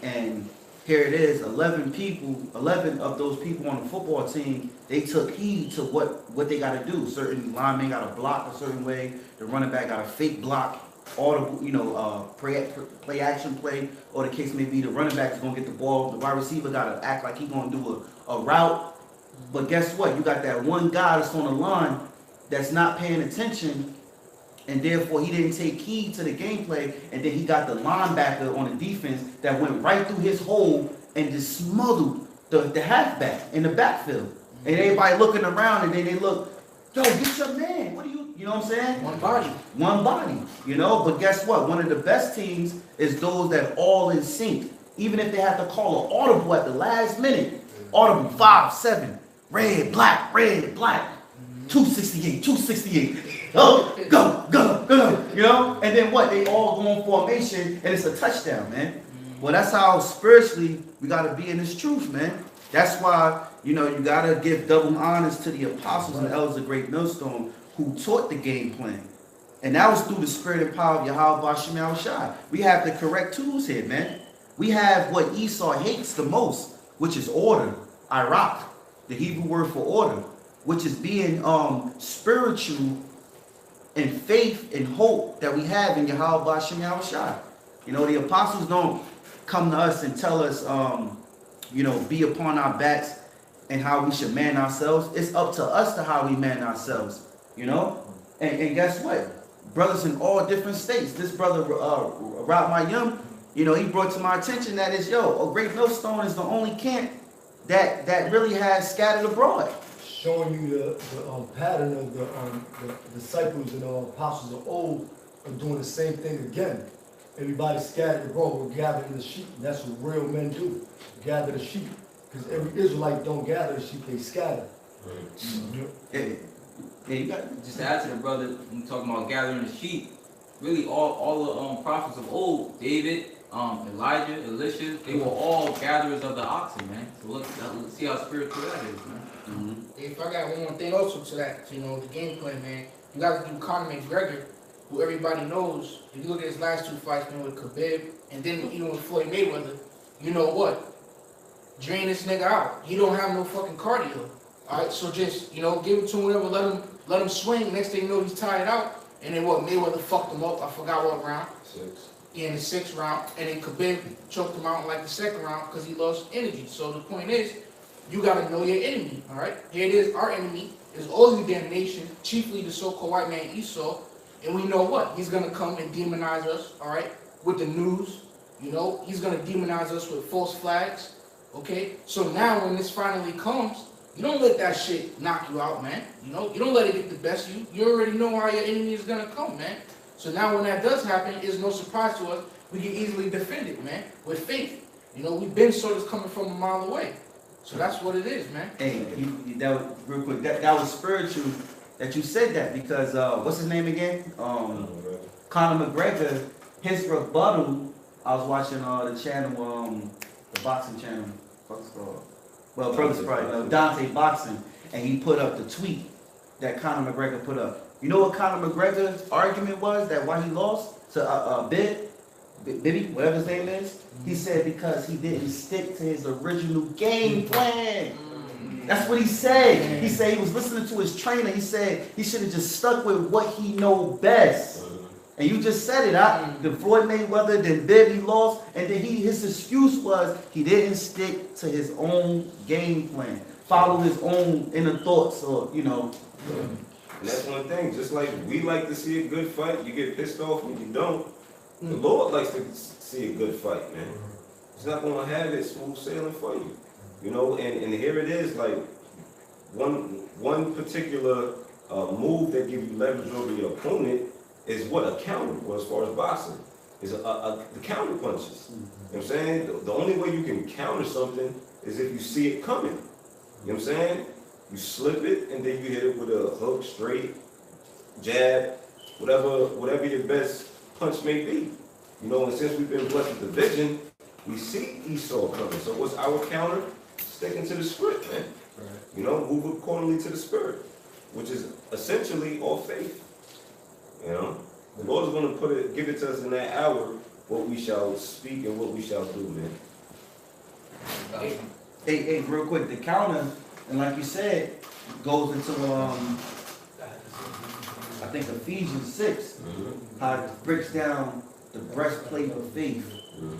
Speaker 3: Yeah. And here it is, 11 of those people on the football team, they took heed to what they got to do. Certain linemen got to block a certain way. The running back got a fake block. Audible, you know, play action play, or the case may be, the running back is going to get the ball. The wide receiver got to act like he's going to do a route. But guess what? You got that one guy that's on the line that's not paying attention, and therefore he didn't take heed to the gameplay, and then he got the linebacker on the defense that went right through his hole and just smothered the halfback in the backfield. And everybody looking around, and then they look, yo, get your man. What are you know what I'm saying? One body, you know? But guess what? One of the best teams is those that all in sync. Even if they have to call an audible at the last minute, audible 5-7. Red, black, 268. Oh, go, you know? And then what? They all go in formation, and it's a touchdown, man. Well, that's how spiritually we got to be in this truth, man. That's why, you know, you got to give double honors to the apostles and elders of Great Millstone who taught the game plan. And that was through the spirit and power of Yahweh Shem Yahushua. We have the correct tools here, man. We have what Esau hates the most, which is order, Iraq. The Hebrew word for order, which is being spiritual and faith and hope that we have in Yahweh Shem Yahushua. You know, the apostles don't come to us and tell us, you know, be upon our backs and how we should man ourselves. It's up to us to how we man ourselves, you know? And guess what? Brothers in all different states. This brother, Rob Mayum, you know, he brought to my attention that is, a Great Millstone is the only camp that really has scattered abroad.
Speaker 8: Showing you the pattern of the disciples and apostles of old are doing the same thing again. Everybody scattered abroad, we're gathering the sheep. And that's what real men do, gather the sheep. Because every Israelite don't gather the sheep, they scatter. Right.
Speaker 5: Mm-hmm. Yeah, you got just to add to the brother, when talking about gathering the sheep, really all the prophets of old, David, Elijah, Elisha, they were all gatherers of the oxen, man. So let's see how spiritual that is, man.
Speaker 4: Mm-hmm. If I got one more thing also to that, you know, the game plan, man. You got to do Conor McGregor, who everybody knows. If you look at his last two fights, man, with Khabib, and then even with Floyd Mayweather, you know what? Drain this nigga out. He don't have no fucking cardio. All right, so just, you know, give it to him, whatever, let him swing. Next thing you know, he's tired out. And then what? Mayweather fucked him up. I forgot what round.
Speaker 2: 6.
Speaker 4: In the 6th round, and then Khabib choked him out in like the 2nd round because he lost energy. So the point is, you gotta know your enemy, all right? Here it is, our enemy is all the damn nation, chiefly the so-called white man Esau, and we know what? He's gonna come and demonize us, all right, with the news, you know? He's gonna demonize us with false flags, Okay? So now when this finally comes, you don't let that shit knock you out, man. You know, you don't let it get the best of you. You already know how your enemy is gonna come, man. So now when that does happen, it's no surprise to us. We can easily defend it, man, with faith. You know, we've been sort of coming from a mile away. So that's what it is, man.
Speaker 3: Hey, that was, real quick, that was spiritual that you said that because, what's his name again? Conor McGregor, his rebuttal, I was watching the channel, the boxing channel, what's it called? Well, Brothers probably know, Dante Boxing, and he put up the tweet that Conor McGregor put up. You know what Conor McGregor's argument was that why he lost to Bibby, whatever his name is? He said because he didn't stick to his original game plan. That's what he said. He said he was listening to his trainer. He said he should have just stuck with what he know best. And you just said it. The Floyd Mayweather, then Bibby lost, and then his excuse was he didn't stick to his own game plan, follow his own inner thoughts, or you know.
Speaker 2: And that's one thing. Just like we like to see a good fight, you get pissed off when you don't. The Lord likes to see a good fight, man. He's not going to have it smooth sailing for you. You know, and here it is, like, one particular move that gives you leverage over your opponent is what? A counter, well, as far as boxing, is the counter punches. You know what I'm saying? The only way you can counter something is if you see it coming. You know what I'm saying? You slip it, and then you hit it with a hook, straight, jab, whatever your best punch may be. You know, and since we've been blessed with the vision, we see Esau coming. So what's our counter? Sticking to the script, man. Right. You know, move accordingly to the spirit, which is essentially all faith. You know, the Lord is going to give it to us in that hour what we shall speak and what we shall do, man.
Speaker 3: Hey, real quick, the counter, and like you said, goes into I think Ephesians 6, how it breaks down the breastplate of faith,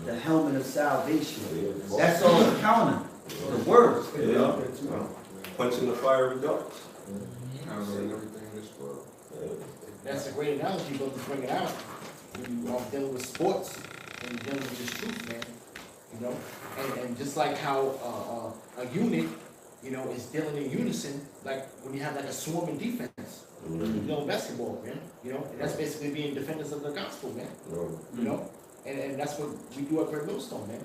Speaker 3: the helmet of salvation. That's all the counter, the words.
Speaker 2: Yeah. Punching the fiery darts.
Speaker 1: Everything in this world.
Speaker 6: That's a great analogy, but to bring it out, when you are dealing with sports and you're dealing with this truth, man, you know, and just like how a unit, you know, is dealing in unison, like when you have like a swarming defense, you know, basketball, man, you know, and that's basically being defenders of the gospel, man, you know, and that's what we do at Great Millstone, man,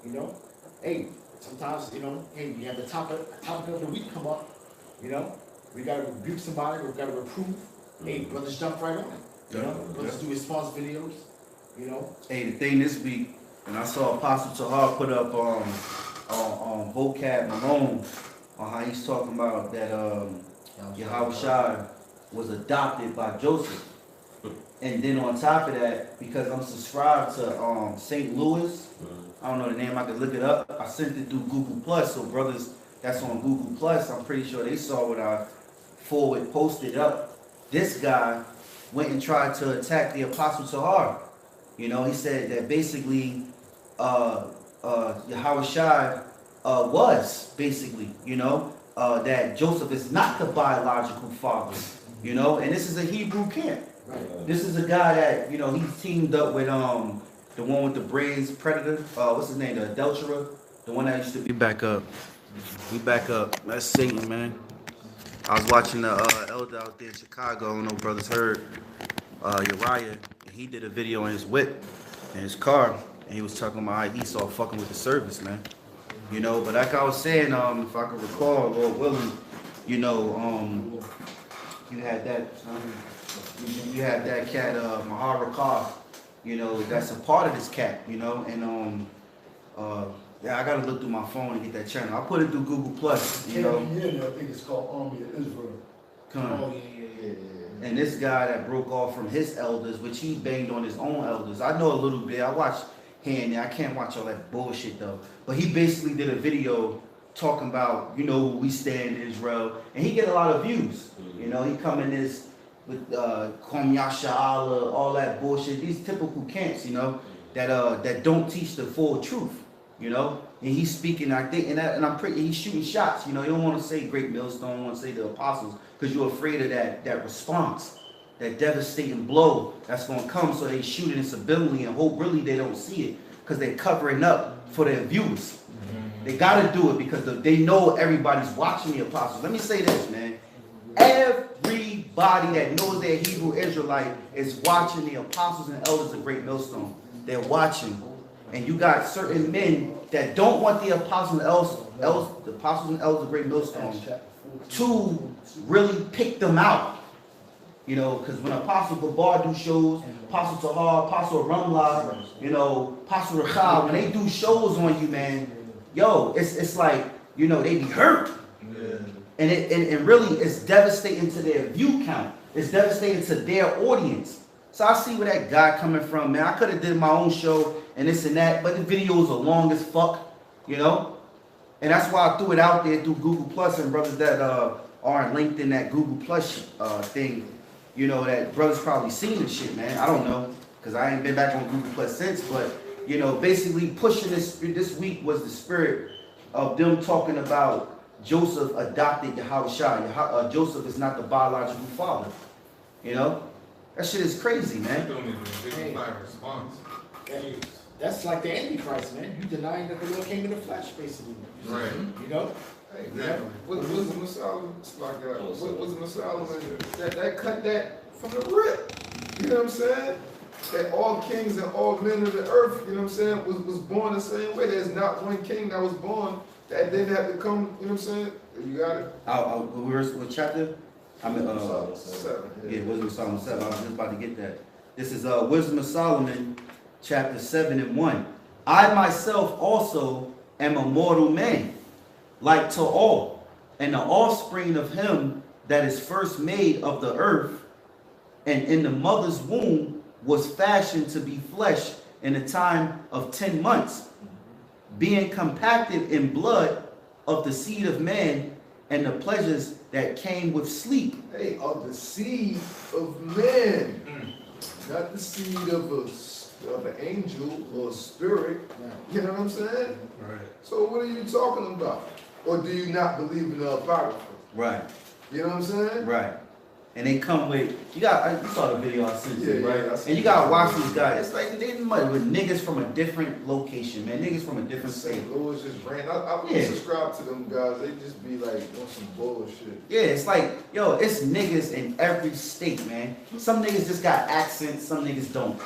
Speaker 6: you know, hey, sometimes, you know, hey, you have the topic of the week come up, you know, we gotta rebuke somebody, we gotta reprove. Hey, brothers jump right on it. You know, brothers do response videos. You know. Hey,
Speaker 3: the thing this week, and I saw Apostle Tahar put up on Vocab Malone on how he's talking about that Yahweh Shai was adopted by Joseph, and then on top of that, because I'm subscribed to St. Louis, I don't know the name, I could look it up. I sent it through Google Plus, so brothers that's on Google Plus, I'm pretty sure they saw what I posted up. This guy went and tried to attack the Apostle Tahar. You know, he said that basically Yahweh Shai was basically, you know, that Joseph is not the biological father, you know, and this is a Hebrew camp. Right. This is a guy that, you know, he's teamed up with the one with the braids, Predator, what's his name, the adulterer, the one that used to be back up. We back up. That's Satan, man. I was watching the elder out there in Chicago, I don't know if brothers heard, Uriah, and he did a video on his whip in his car, and he was talking about how Esau fucking with the service, man. You know, but like I was saying, if I could recall, Lord willing, you know, you had that cat, Mahara Kar, you know, that's a part of this cat, you know, and yeah, I gotta look through my phone and get that channel. I put it through Google Plus, you know.
Speaker 8: I think it's called Army of Israel.
Speaker 6: Oh yeah.
Speaker 3: And this guy that broke off from his elders, which he banged on his own elders. I know a little bit. I watched here and there. I can't watch all that bullshit though. But he basically did a video talking about, you know, we stand in Israel, and he get a lot of views. You know, he come in this with Kom Yasha Allah, all that bullshit. These typical camps, you know, that don't teach the full truth. You know, and he's speaking, I think, and I'm pretty, he's shooting shots. You know, you don't want to say Great Millstone, want to say the apostles, because you're afraid of that response, that devastating blow that's going to come. So they shoot it subliminally and hope really they don't see it, because they're covering up for their viewers. They gotta do it because they know everybody's watching the apostles. Let me say this, man. Everybody that knows they're Hebrew Israelite is watching the apostles and elders of Great Millstone. They're watching. And you got certain men that don't want the apostles and elders of Great Millstone to really pick them out. You know, because when Apostle Gabar do shows, Apostle Tahar, Apostle Ramla, you know, Apostle Rachel, when they do shows on you, man, yo, it's like, you know, they be hurt. And it really is devastating to their view count. It's devastating to their audience. So I see where that guy coming from, man. I could have did my own show and this and that, but the videos are long as fuck, you know? And that's why I threw it out there through Google Plus, and brothers that are linked in that Google Plus thing, you know, that brothers probably seen this shit, man. I don't know, because I ain't been back on Google Plus since, but, you know, basically pushing this week was the spirit of them talking about Joseph adopted Yahushua. Joseph is not the biological father, you know? That shit is crazy, man.
Speaker 7: Response.
Speaker 6: That's like the Antichrist, man. You denying that the Lord came in the flesh, basically.
Speaker 7: Right.
Speaker 6: You know?
Speaker 1: Exactly. What's the Messiah like? What's the Messiah that cut that from the rip? You know what I'm saying? That all kings and all men of the earth, you know what I'm saying, was born the same way. There's not one king that was born that didn't have to come. You know what I'm saying? You got it.
Speaker 3: What chapter? I mean,
Speaker 1: 7.
Speaker 3: yeah, Wisdom of Solomon 7. I was just about to get that. This is Wisdom of Solomon, chapter 7 and 1. I myself also am a mortal man, like to all, and the offspring of him that is first made of the earth, and in the mother's womb was fashioned to be flesh in a time of 10 months, being compacted in blood of the seed of man and the pleasures that came with sleep.
Speaker 1: Hey, of the seed of man, not the seed of an angel or a spirit. You know what I'm saying?
Speaker 7: Right.
Speaker 1: So what are you talking about? Or do you not believe in the Apocrypha?
Speaker 3: Right,
Speaker 1: You know what I'm saying?
Speaker 3: right. And they come with, you saw the video I sent you,
Speaker 1: Yeah,
Speaker 3: right?
Speaker 1: yeah, I seen
Speaker 3: And you gotta
Speaker 1: it.
Speaker 3: watch these guys. It's like they mud with niggas from a different location, man. Niggas from a different state.
Speaker 1: St. Louis just ran. I
Speaker 3: Yeah.
Speaker 1: subscribe to them guys. They just be like on some bullshit.
Speaker 3: Yeah, it's like, yo, it's niggas in every state, man. Some niggas just got accents, some niggas don't.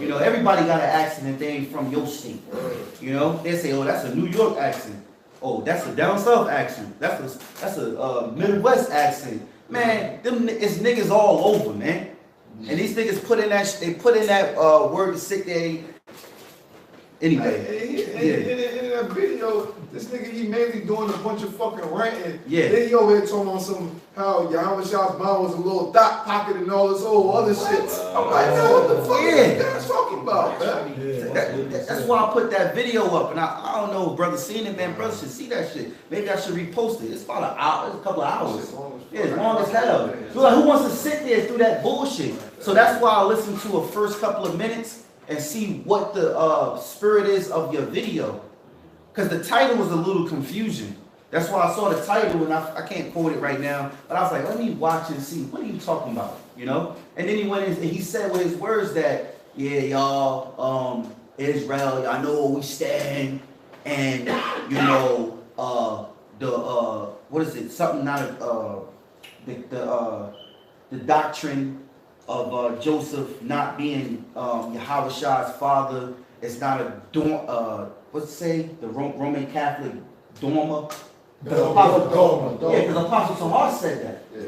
Speaker 3: You know, everybody got an accent if they ain't from your state. You know, they say, oh, that's a New York accent. Oh, that's a down south accent. That's a Midwest accent. Man, it's niggas all over, man. And these niggas put in that word to sit there. Anyway,
Speaker 1: In that video, this nigga, he mainly doing a bunch of fucking ranting.
Speaker 3: Yeah.
Speaker 1: Then he over here talking about how Yahweh Shah's mom was a little dot pocket and all this old other shit. I'm like, man, what the fuck
Speaker 3: Yeah.
Speaker 1: are you guys talking about, man?
Speaker 3: that's why I put that video up, and I don't know if brother seen it, man. Brother should see that shit. Maybe I should repost it. It's about an hour, it's a couple of hours. Yeah, it's long as hell. So like, who wants to sit there through that bullshit? So that's why I listened to a first couple of minutes and see what the spirit is of your video. Because the title was a little confusion. That's why I saw the title, and I can't quote it right now, but I was like, let me watch and see, what are you talking about, you know? And then he went in, and he said with his words that, yeah, y'all, Israel, y'all know where we stand, and, you know, what is it, something out of, the doctrine of Joseph not being Yahushua father. It's not a what's it say? The Roman Catholic dogma.
Speaker 8: Dogma.
Speaker 3: Yeah, because Apostle Tahar said that.
Speaker 1: Yeah.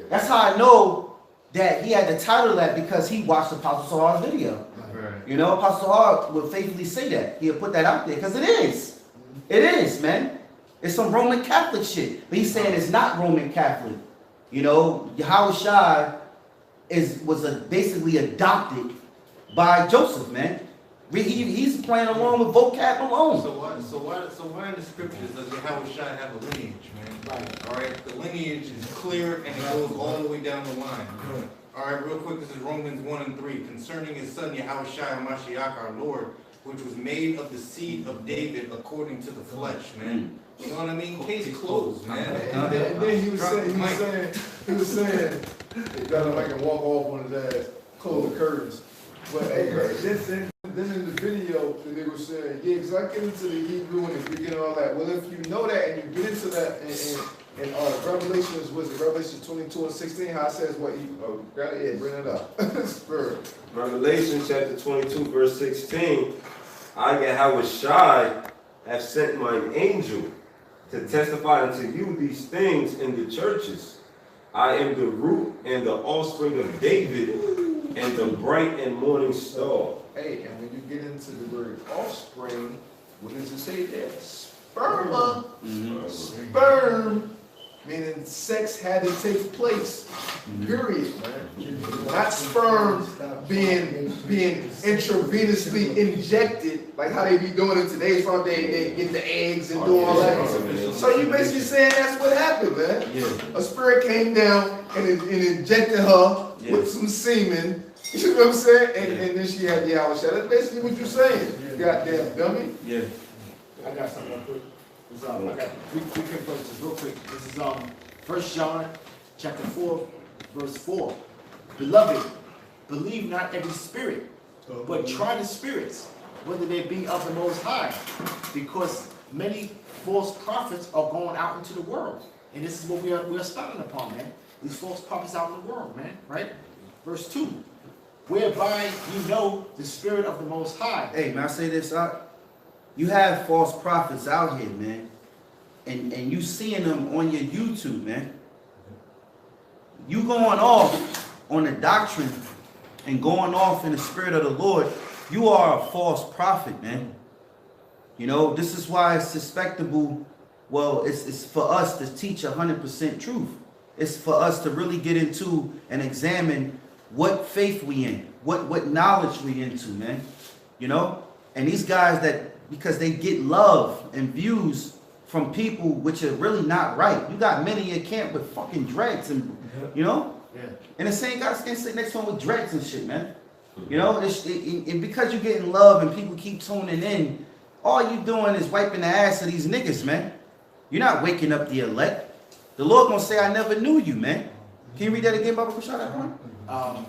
Speaker 3: That's how I know that he had the title of that, because he watched Apostle Tahar's video.
Speaker 7: Right.
Speaker 3: You know, Apostle Tahar would faithfully say that. He'll put that out there because it is. It is, man. It's some Roman Catholic shit. But he's saying it's not Roman Catholic. You know, Yahushua was basically adopted by Joseph, man. He's playing along with vocab alone.
Speaker 7: So why in the scriptures does Yahweh Shai have a lineage, man?
Speaker 6: Right.
Speaker 7: All right, the lineage is clear and it goes all the way down the line. All right, real quick, this is Romans 1 and 3. Concerning his son Yahweh Shai Mashiach, our Lord, which was made of the seed of David according to the flesh, man. You know what I mean? Case closed, man.
Speaker 1: And then he was saying, he got him like and walk off on his ass, close the curtains. But hey, listen, then in the video, they were saying, yeah, because I get into the Hebrew and the Greek and all that. Well, if you know that and you get into that in Revelations, was it Revelation 22:16, how it says what you, got it, yeah, bring it up. Spirit.
Speaker 2: Revelation chapter 22, verse 16, I, Yahushai, have sent mine angel to testify unto you these things in the churches. I am the root and the offspring of David and the bright and morning star.
Speaker 1: Hey, and when you get into the word offspring, what does it say there? Sperma. Sperm. Meaning sex had to take place. Period, man. Not sperm being intravenously injected, like how they be doing it today. So they get the eggs and do all that. So you basically saying that's what happened, man.
Speaker 2: Yeah.
Speaker 1: A spirit came down and injected her with some semen. You know what I'm saying? And then she had the hour shot. That's basically what you're saying. Goddamn dummy.
Speaker 2: Yeah.
Speaker 6: I got something real quick. I got three quick verses real quick. This is 1 John chapter 4, verse 4. Beloved, believe not every spirit, but try the spirits, whether they be of the Most High, because many false prophets are going out into the world. And this is what we are starting upon, man. These false prophets out in the world, man, right? Verse 2. Whereby you know the spirit of the Most High.
Speaker 3: Hey, man, I say this out. You have false prophets out here, man. And you seeing them on your YouTube, man. You going off on the doctrine and going off in the spirit of the Lord, you are a false prophet, man. You know, this is why it's suspectable. Well, it's for us to teach 100% truth. It's for us to really get into and examine what faith we in, what knowledge we into, man. You know? And these guys that, because they get love and views from people which are really not right. You got many in camp with fucking dreads and, you know?
Speaker 6: Yeah.
Speaker 3: And the same guys can sit next to them with dreads and shit, man. You know? And because you're getting love and people keep tuning in, all you doing is wiping the ass of these niggas, man. You're not waking up the elect. The Lord gonna say, I never knew you, man. Can you read that again, Baba Kushada?
Speaker 6: All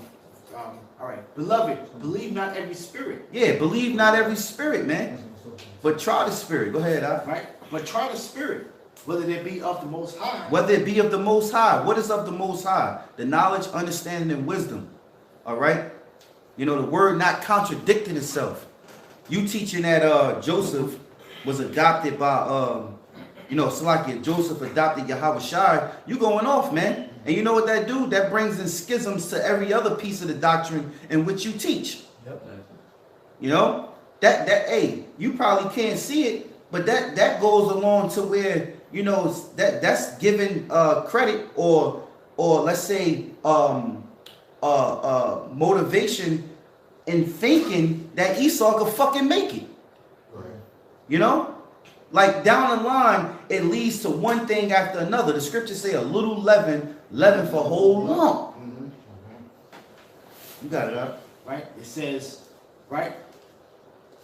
Speaker 6: right. Beloved, believe not every spirit.
Speaker 3: Yeah, believe not every spirit, man. But try the spirit. Go ahead,
Speaker 6: Right? But try the spirit, whether they be of the Most High.
Speaker 3: Whether it be of the Most High. What is of the Most High? The knowledge, understanding, and wisdom. All right? You know, the word not contradicting itself. You teaching that Joseph was adopted by, you know, so like Joseph adopted Yahushai, you going off, man. And you know what that do? That brings in schisms to every other piece of the doctrine in which you teach.
Speaker 8: Yep.
Speaker 3: You know? Hey, you probably can't see it, but that goes along to where, you know, that's giving credit or let's say motivation in thinking that Esau could fucking make it.
Speaker 1: Right.
Speaker 3: You know? Like down the line, it leads to one thing after another. The scriptures say a little leaven for whole lump. You got it up.
Speaker 6: Right? It says, right?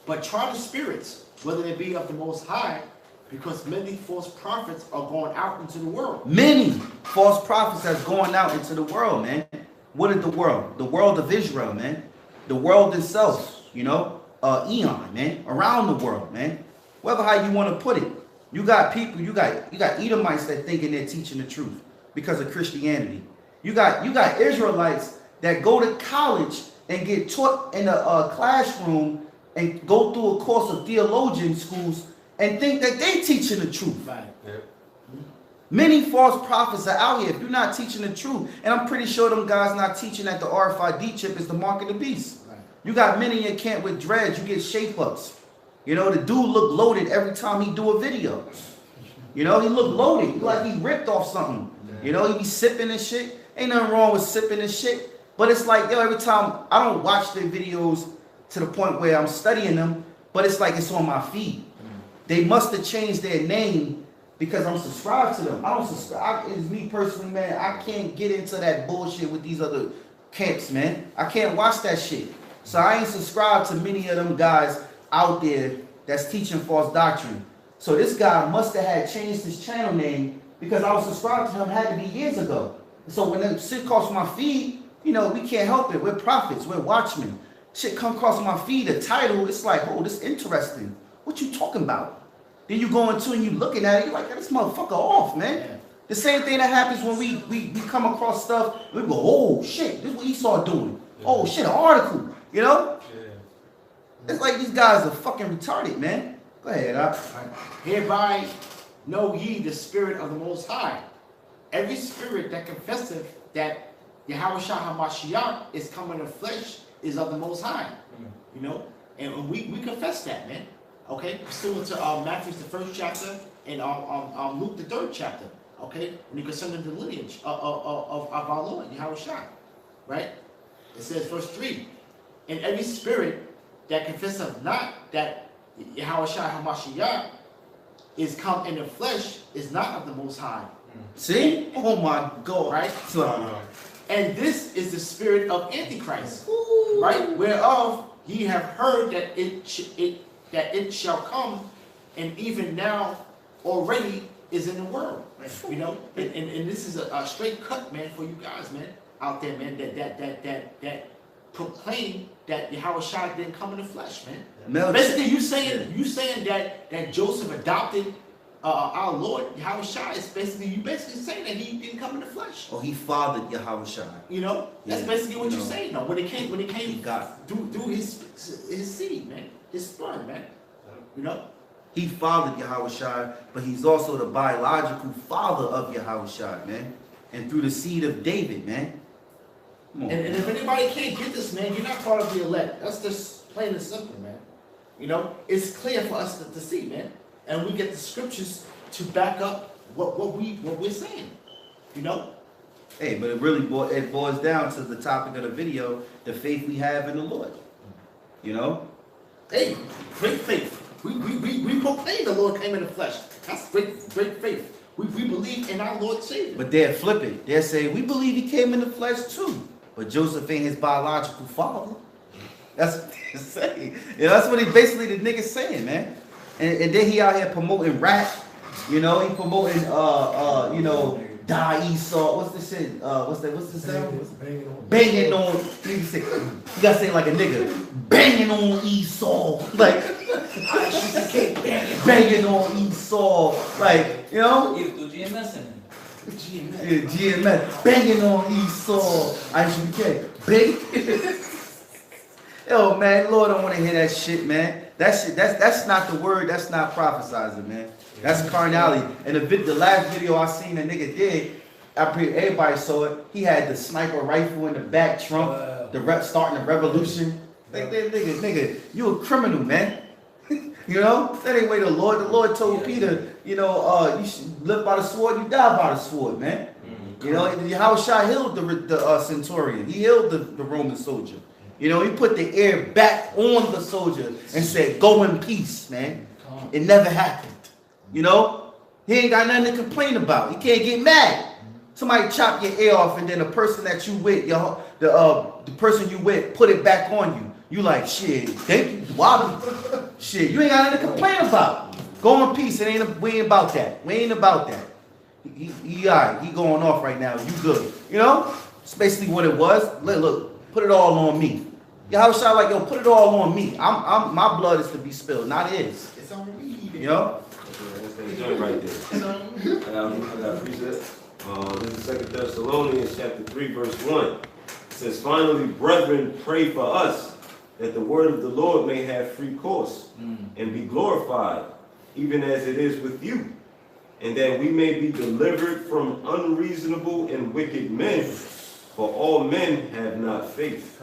Speaker 6: But try the spirits, whether they be of the Most High, because many false prophets are going out into the world.
Speaker 3: Many false prophets that's going out into the world, man. What is the world? The world of Israel, man. The world itself, you know, eon, man. Around the world, man. Whatever how you want to put it. You got people, you got Edomites that thinking they're teaching the truth because of Christianity. You got Israelites that go to college and get taught in a classroom and go through a course of theologian schools and think that they teaching the truth.
Speaker 6: Right.
Speaker 3: Many false prophets are out here. If you're not teaching the truth, and I'm pretty sure them guys not teaching that the RFID chip is the mark of the beast.
Speaker 6: Right.
Speaker 3: You got many in camp with dreads, you get shape-ups. You know, the dude look loaded every time he do a video. You know, he look loaded, like he ripped off something. You know, he be sipping and shit. Ain't nothing wrong with sipping and shit. But it's like, yo, every time, I don't watch their videos to the point where I'm studying them, but it's like it's on my feed. They must have changed their name because I'm subscribed to them. I don't subscribe. It's me personally, man. I can't get into that bullshit with these other camps, man. I can't watch that shit. So I ain't subscribed to many of them guys out there that's teaching false doctrine. So this guy must have had changed his channel name because I was subscribed to him, had to be years ago. So when the shit costs my feed, you know, we can't help it. We're prophets. We're watchmen. shit come across my feed, the title, it's like, oh, this interesting. What you talking about? Then you go into and you looking at it, you're like, this motherfucker off, man.
Speaker 6: Yeah.
Speaker 3: The same thing that happens when we come across stuff, we go, oh shit, this is what Esau doing. Oh shit, an article, you know? It's like these guys are fucking retarded, man. Go ahead,
Speaker 6: Hereby know ye the spirit of the Most High. Every spirit that confesseth that Yahweh Shah HaMashiach is come in the flesh is of the Most High. You know? And we confess that, man. Okay? Pursuant to Matthew the 1st chapter and Luke the 3rd chapter. Okay? When you consider the lineage of our Lord, Yahweh Shah. Right? It says verse 3. And every spirit that confesseth not that Yahweh Shah HaMashiach is come in the flesh is not of the Most High.
Speaker 3: See? Oh my God.
Speaker 6: Right?
Speaker 3: So,
Speaker 6: And this is the spirit of Antichrist. Right? Whereof ye have heard that it shall come, and even now already is in the world. You know? And this is a straight cut, man, for you guys, man, out there, man, that proclaim that Yahweh Shah didn't come in the flesh, man. Basically, you saying that Joseph adopted our Lord Yahweh Shah is basically saying that he didn't come in the flesh.
Speaker 3: oh, he fathered Yahweh Shah.
Speaker 6: You know, that's
Speaker 3: Yeah,
Speaker 6: basically what
Speaker 3: you
Speaker 6: you're
Speaker 3: know.
Speaker 6: saying. Though when it came
Speaker 3: He got
Speaker 6: through his seed, man, his sperm, man. You know,
Speaker 3: He fathered Yahweh Shai, but he's also the biological father of Yahweh Shai, man. And through the seed of David, man. Come on.
Speaker 6: and if anybody can't get this, man, you're not part of the elect. That's just plain and simple, man. You know, it's clear for us to see, man, and we get the scriptures to back up what we're saying. You know.
Speaker 3: Hey, but it really boils down to the topic of the video, the faith we have in the Lord. You know?
Speaker 6: Hey, great faith. We proclaim the Lord came in the flesh. That's great faith. We believe in our Lord Savior.
Speaker 3: But they'll flip it. They'll say, we believe he came in the flesh too. But Joseph ain't his biological father. That's what they're saying. You know, that's what basically the nigga's saying, man. And then he out here promoting rap. You know, he promoting you know, Die Esau. What's this shit? What's the sound? Banging on. Nigga say, you gotta say it like a nigga. Banging on Esau. Like, banging on Esau. Like, you know? Yeah, GMS. Banging on Esau. ISUPK. Bang. Yo, man, Lord, I don't want to hear that shit, man. That shit, that's not the word. That's not prophesizing, man. That's carnality. And the last video I seen a nigga did, everybody saw it. He had the sniper rifle in the back trunk, starting the revolution. Like, nigga, you a criminal, man. You know, that ain't way the Lord told Peter, you know, you should live by the sword, you die by the sword, man. You know, Yahweh Shai healed the centurion. He healed the Roman soldier. You know, he put the air back on the soldier and said, go in peace, man. It never happened. You know, he ain't got nothing to complain about. He can't get mad. Somebody chop your ear off, and then the person that you with, the person you with, put it back on you. You like, shit, thank you, wow. Shit, you ain't got nothing to complain about. Go in peace. We ain't about that. We ain't about that. He all right. He going off right now. You good. You know? It's basically what it was. Look, put it all on me. Yahweh Shai like, yo, put it all on me. My blood is to be spilled, not his.
Speaker 6: It's on me.
Speaker 3: You know?
Speaker 2: That's that joint right there. I got a precept. This is 2 Thessalonians chapter 3, verse 1. It says, finally, brethren, pray for us, that the word of the Lord may have free course, and be glorified, even as it is with you, and that we may be delivered from unreasonable and wicked men, for all men have not faith.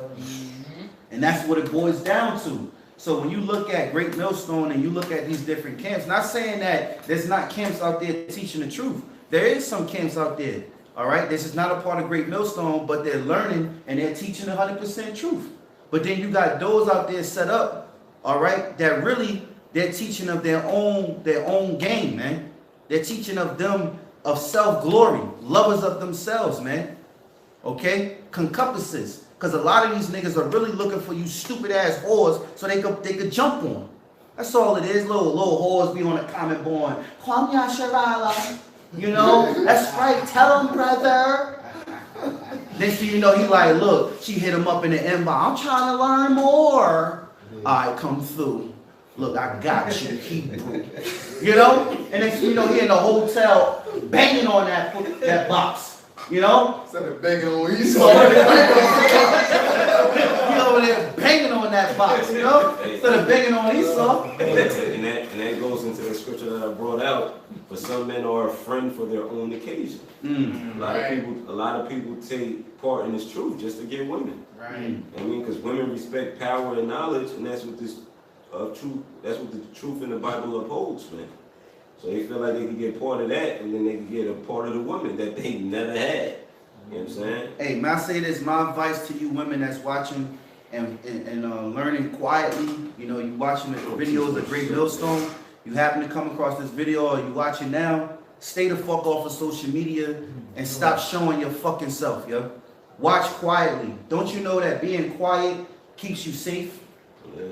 Speaker 3: And that's what it boils down to. So when you look at Great Millstone and you look at these different camps, not saying that there's not camps out there teaching the truth. There is some camps out there, all right? This is not a part of Great Millstone, but they're learning and they're teaching 100% truth. But then you got those out there set up, all right, that really, they're teaching of their own game, man. They're teaching of them of self-glory, lovers of themselves, man. Okay? Concupiscence. Because a lot of these niggas are really looking for you stupid ass whores so they could jump on. That's all it is. Little whores be on a comment board. You know? That's right. Tell them, brother. Next thing you know, he like, look, she hit him up in the inbox. I'm trying to learn more. All right, come through. Look, I got you, Hebrew. You know? And next thing you know, he in the hotel banging on that box. You know?
Speaker 1: Instead of begging on
Speaker 3: He
Speaker 1: Esau.
Speaker 3: over there banging on that box, you know? Instead of banging on Esau.
Speaker 2: And that goes into the scripture that I brought out. For some men are a friend for their own occasion.
Speaker 3: Mm.
Speaker 2: A lot of people take part in this truth just to get women.
Speaker 4: Right.
Speaker 2: I mean, because women respect power and knowledge, and that's what this truth. That's what the truth in the Bible upholds, man. So they feel like they can get part of that, and then they can get a part of the woman that they never had. You know what I'm saying?
Speaker 3: Hey, may I say this? My advice to you women that's watching and learning quietly, you know, you watching the videos of Great Millstone, you happen to come across this video or you watching now, stay the fuck off of social media and stop showing your fucking self, yo. Watch quietly. Don't you know that being quiet keeps you safe?
Speaker 2: Yeah.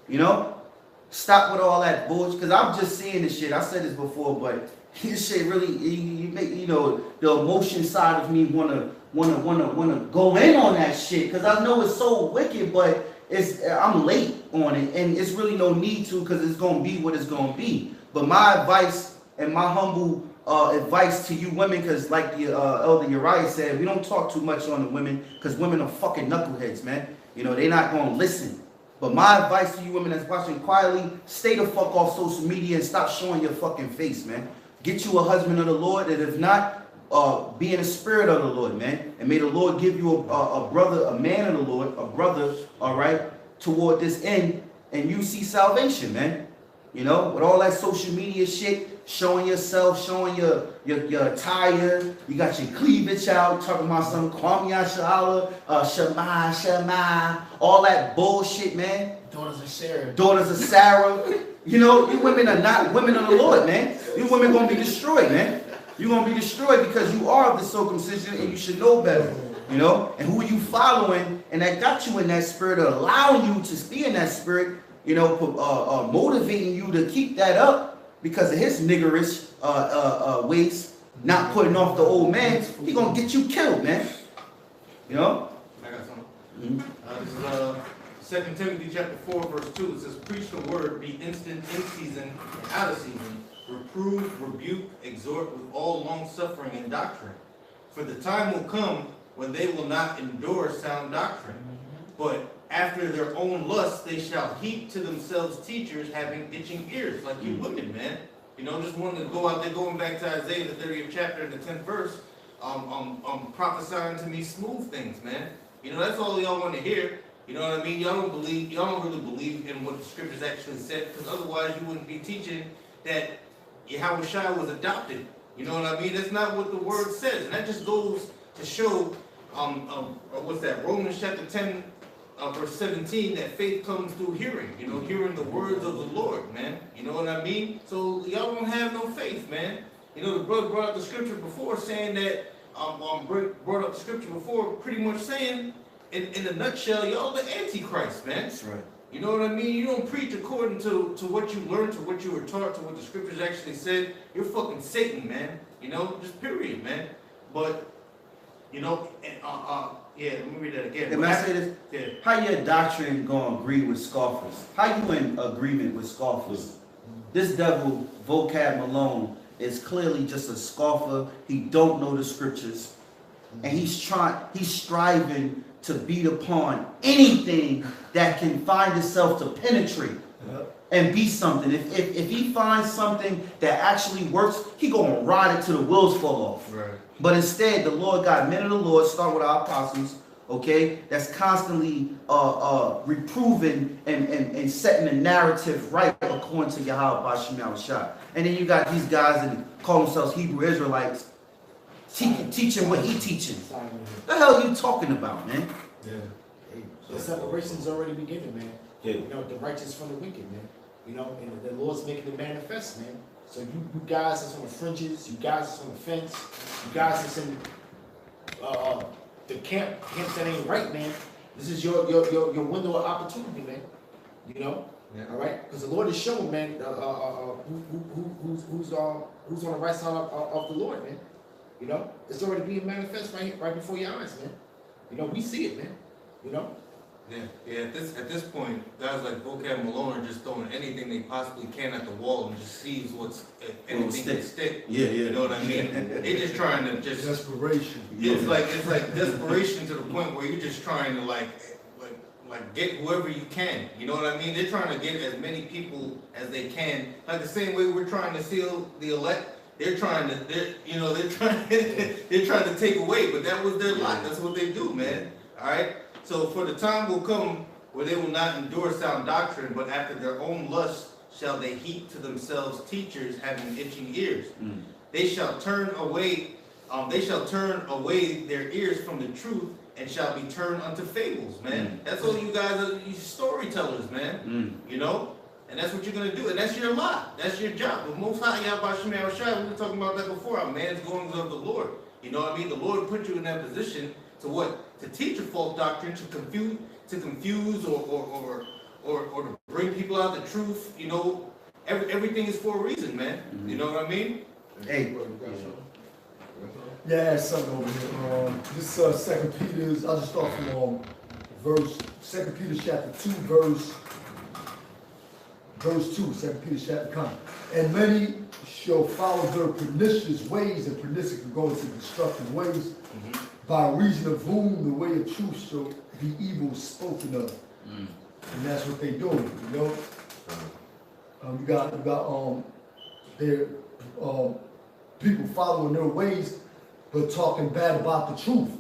Speaker 3: You know? Stop with all that bullshit, because I'm just seeing this shit. I said this before, but this shit really, you make, you know, the emotion side of me wanna go in on that shit, because I know it's so wicked, but I'm late on it, and it's really no need to, because it's gonna be what it's gonna be. But my advice and my humble advice to you women, because like the Elder Uriah said, we don't talk too much on the women, because women are fucking knuckleheads, man. You know, they're not gonna listen. But my advice to you women that's watching quietly, stay the fuck off social media and stop showing your fucking face, man. Get you a husband of the Lord, and if not, be in the spirit of the Lord, man. And may the Lord give you a brother, a man of the Lord, a brother, all right, toward this end, and you see salvation, man. You know, with all that social media shit, showing yourself, showing your attire, you got your cleavage out, talking about some Kwame Ashala, Shema, all that bullshit, man.
Speaker 6: Daughters of Sarah.
Speaker 3: Daughters of Sarah. You know, you women are not women of the Lord, man. You women gonna be destroyed, man. You're gonna be destroyed because you are of the circumcision and you should know better. You know, and who you following, and that got you in that spirit, of allowing you to be in that spirit, you know, motivating you to keep that up because of his niggerish ways, not putting off the old man. He gonna get you killed, man. You know?
Speaker 7: I got something.
Speaker 3: Mm-hmm.
Speaker 7: This is 2 Timothy chapter 4, verse 2. It says, preach the word, be instant in season and out of season, reprove, rebuke, exhort with all long suffering and doctrine. For the time will come when they will not endure sound doctrine, but after their own lusts they shall heap to themselves teachers having itching ears, like you women, man. You know, just wanting to go out there, going back to Isaiah, the 30th chapter and the 10th verse, prophesying to me smooth things, man. You know, that's all y'all want to hear. You know what I mean? Y'all don't really believe in what the scriptures actually said, because otherwise you wouldn't be teaching that Yahweh Shai was adopted. You know what I mean? That's not what the word says. And that just goes to show, what's that, Romans chapter 10, verse 17, that faith comes through hearing. You know, hearing the words of the Lord, man. You know what I mean? So y'all don't have no faith, man. You know, the brother brought up the scripture before saying that, brought up the scripture before pretty much saying, in a nutshell, y'all the Antichrist, man.
Speaker 3: That's right.
Speaker 7: You know what I mean? You don't preach according to what you learned, to what you were taught, to what the scriptures actually said. You're fucking Satan, man. You know, just period, man. But, you know, yeah, let me read that again.
Speaker 3: Let me say this.
Speaker 7: Yeah.
Speaker 3: How your doctrine gonna agree with scoffers? How you in agreement with scoffers? This devil, Vocab Malone, is clearly just a scoffer. He don't know the scriptures. And he's striving to beat upon anything that can find itself to penetrate and be something. If he finds something that actually works, he gonna ride it till the wheels fall off.
Speaker 7: Right.
Speaker 3: But instead, the Lord got men of the Lord, start with our apostles, okay, that's constantly reproving and setting the narrative right according to Yahweh Bashim Yahushua. And then you got these guys that call themselves Hebrew Israelites teaching what he teaching. What the hell are you talking about, man?
Speaker 1: Yeah.
Speaker 6: Hey, the separation's already beginning, man.
Speaker 2: Yeah.
Speaker 6: You know, the righteous from the wicked, man. You know, and the Lord's making it manifest, man. So you guys that's on the fringes, you guys that's on the fence, you guys that's in the camps that ain't right, man. This is your window of opportunity, man. You know,
Speaker 7: Yeah.
Speaker 6: all right, because the Lord is showing, man, who's on the right side of the Lord, man. You know, it's already being manifest right before your eyes, man. You know, we see it, man. You know?
Speaker 7: Yeah. At this point, guys like Vocab Malone are just throwing anything they possibly can at the wall and just sees what's if anything can stick.
Speaker 3: Yeah,
Speaker 7: You
Speaker 3: yeah.
Speaker 7: know what I mean? They're just trying to just.
Speaker 8: Desperation.
Speaker 7: It's like desperation to the point where you're just trying to like get whoever you can. You know what I mean? They're trying to get as many people as they can. Like the same way we're trying to seal the elect. They're trying to they're trying to take away, but that was their lot. That's what they do, man. All right. So for the time will come where they will not endure sound doctrine, but after their own lust shall they heap to themselves teachers having itching ears. They shall turn away. They shall turn away their ears from the truth and shall be turned unto fables, man. That's all you guys are, you storytellers, man. You know, and that's what you're gonna do, and that's your lot. That's your job. The Most High Yahweh Shem Yahushua, we were talking about that before. A man's goings of the Lord. You know what I mean? The Lord put you in that position to what? To teach a false doctrine, to confuse, or to bring people out the truth. You know, everything is for a reason, man. You know what I mean?
Speaker 3: Hey.
Speaker 8: Yeah, I had something over here. This Second Peter's. I'll just start from Second Peter chapter 2, verse 2. 2 Peter chapter 2. And many shall follow their pernicious ways, and pernicious will go into destructive ways, by reason of whom the way of truth shall be evil spoken of. And that's what they doing, you know. You got their people following their ways, but talking bad about the truth.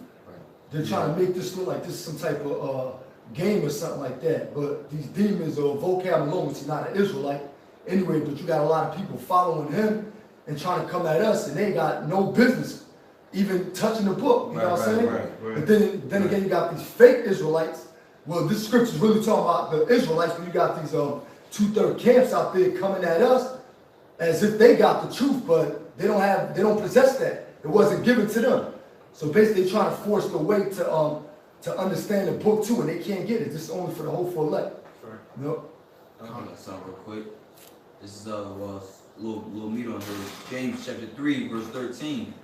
Speaker 8: They're trying to make this look like this is some type of game or something like that. But these demons or Vocab Malone, which is not an Israelite anyway, but you got a lot of people following him and trying to come at us, and they got no business even touching the book. You know what I'm saying?
Speaker 2: Right.
Speaker 8: But then again, you got these fake Israelites. Well, this scripture is really talking about the Israelites, but you got these 2/3 camps out there coming at us as if they got the truth, but they don't possess that. It wasn't given to them. So basically, they're trying to force the way to understand the book too, and they can't get it. This is only for the hopeful elect.
Speaker 7: Sure.
Speaker 8: You know?
Speaker 5: I'll give you something real quick. This is little meat on here. James chapter 3, verse 13.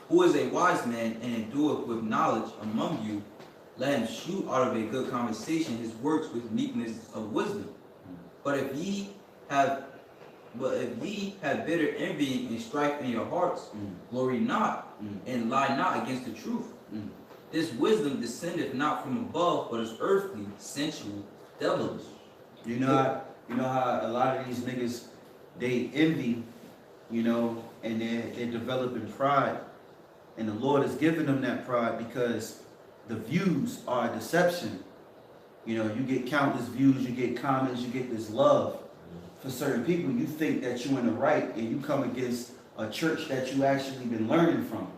Speaker 5: Who is a wise man and endureth with knowledge among you? Let him shoot out of a good conversation his works with meekness of wisdom. But if ye have bitter envy and strife in your hearts, glory not, and lie not against the truth. This wisdom descendeth not from above, but is earthly, sensual, devilish.
Speaker 3: You know how a lot of these niggas, they envy, you know, and they're developing pride. And the Lord has given them that pride because the views are a deception. You know, you get countless views, you get comments, you get this love. For certain people, you think that you're in the right, and you come against a church that you actually been learning from.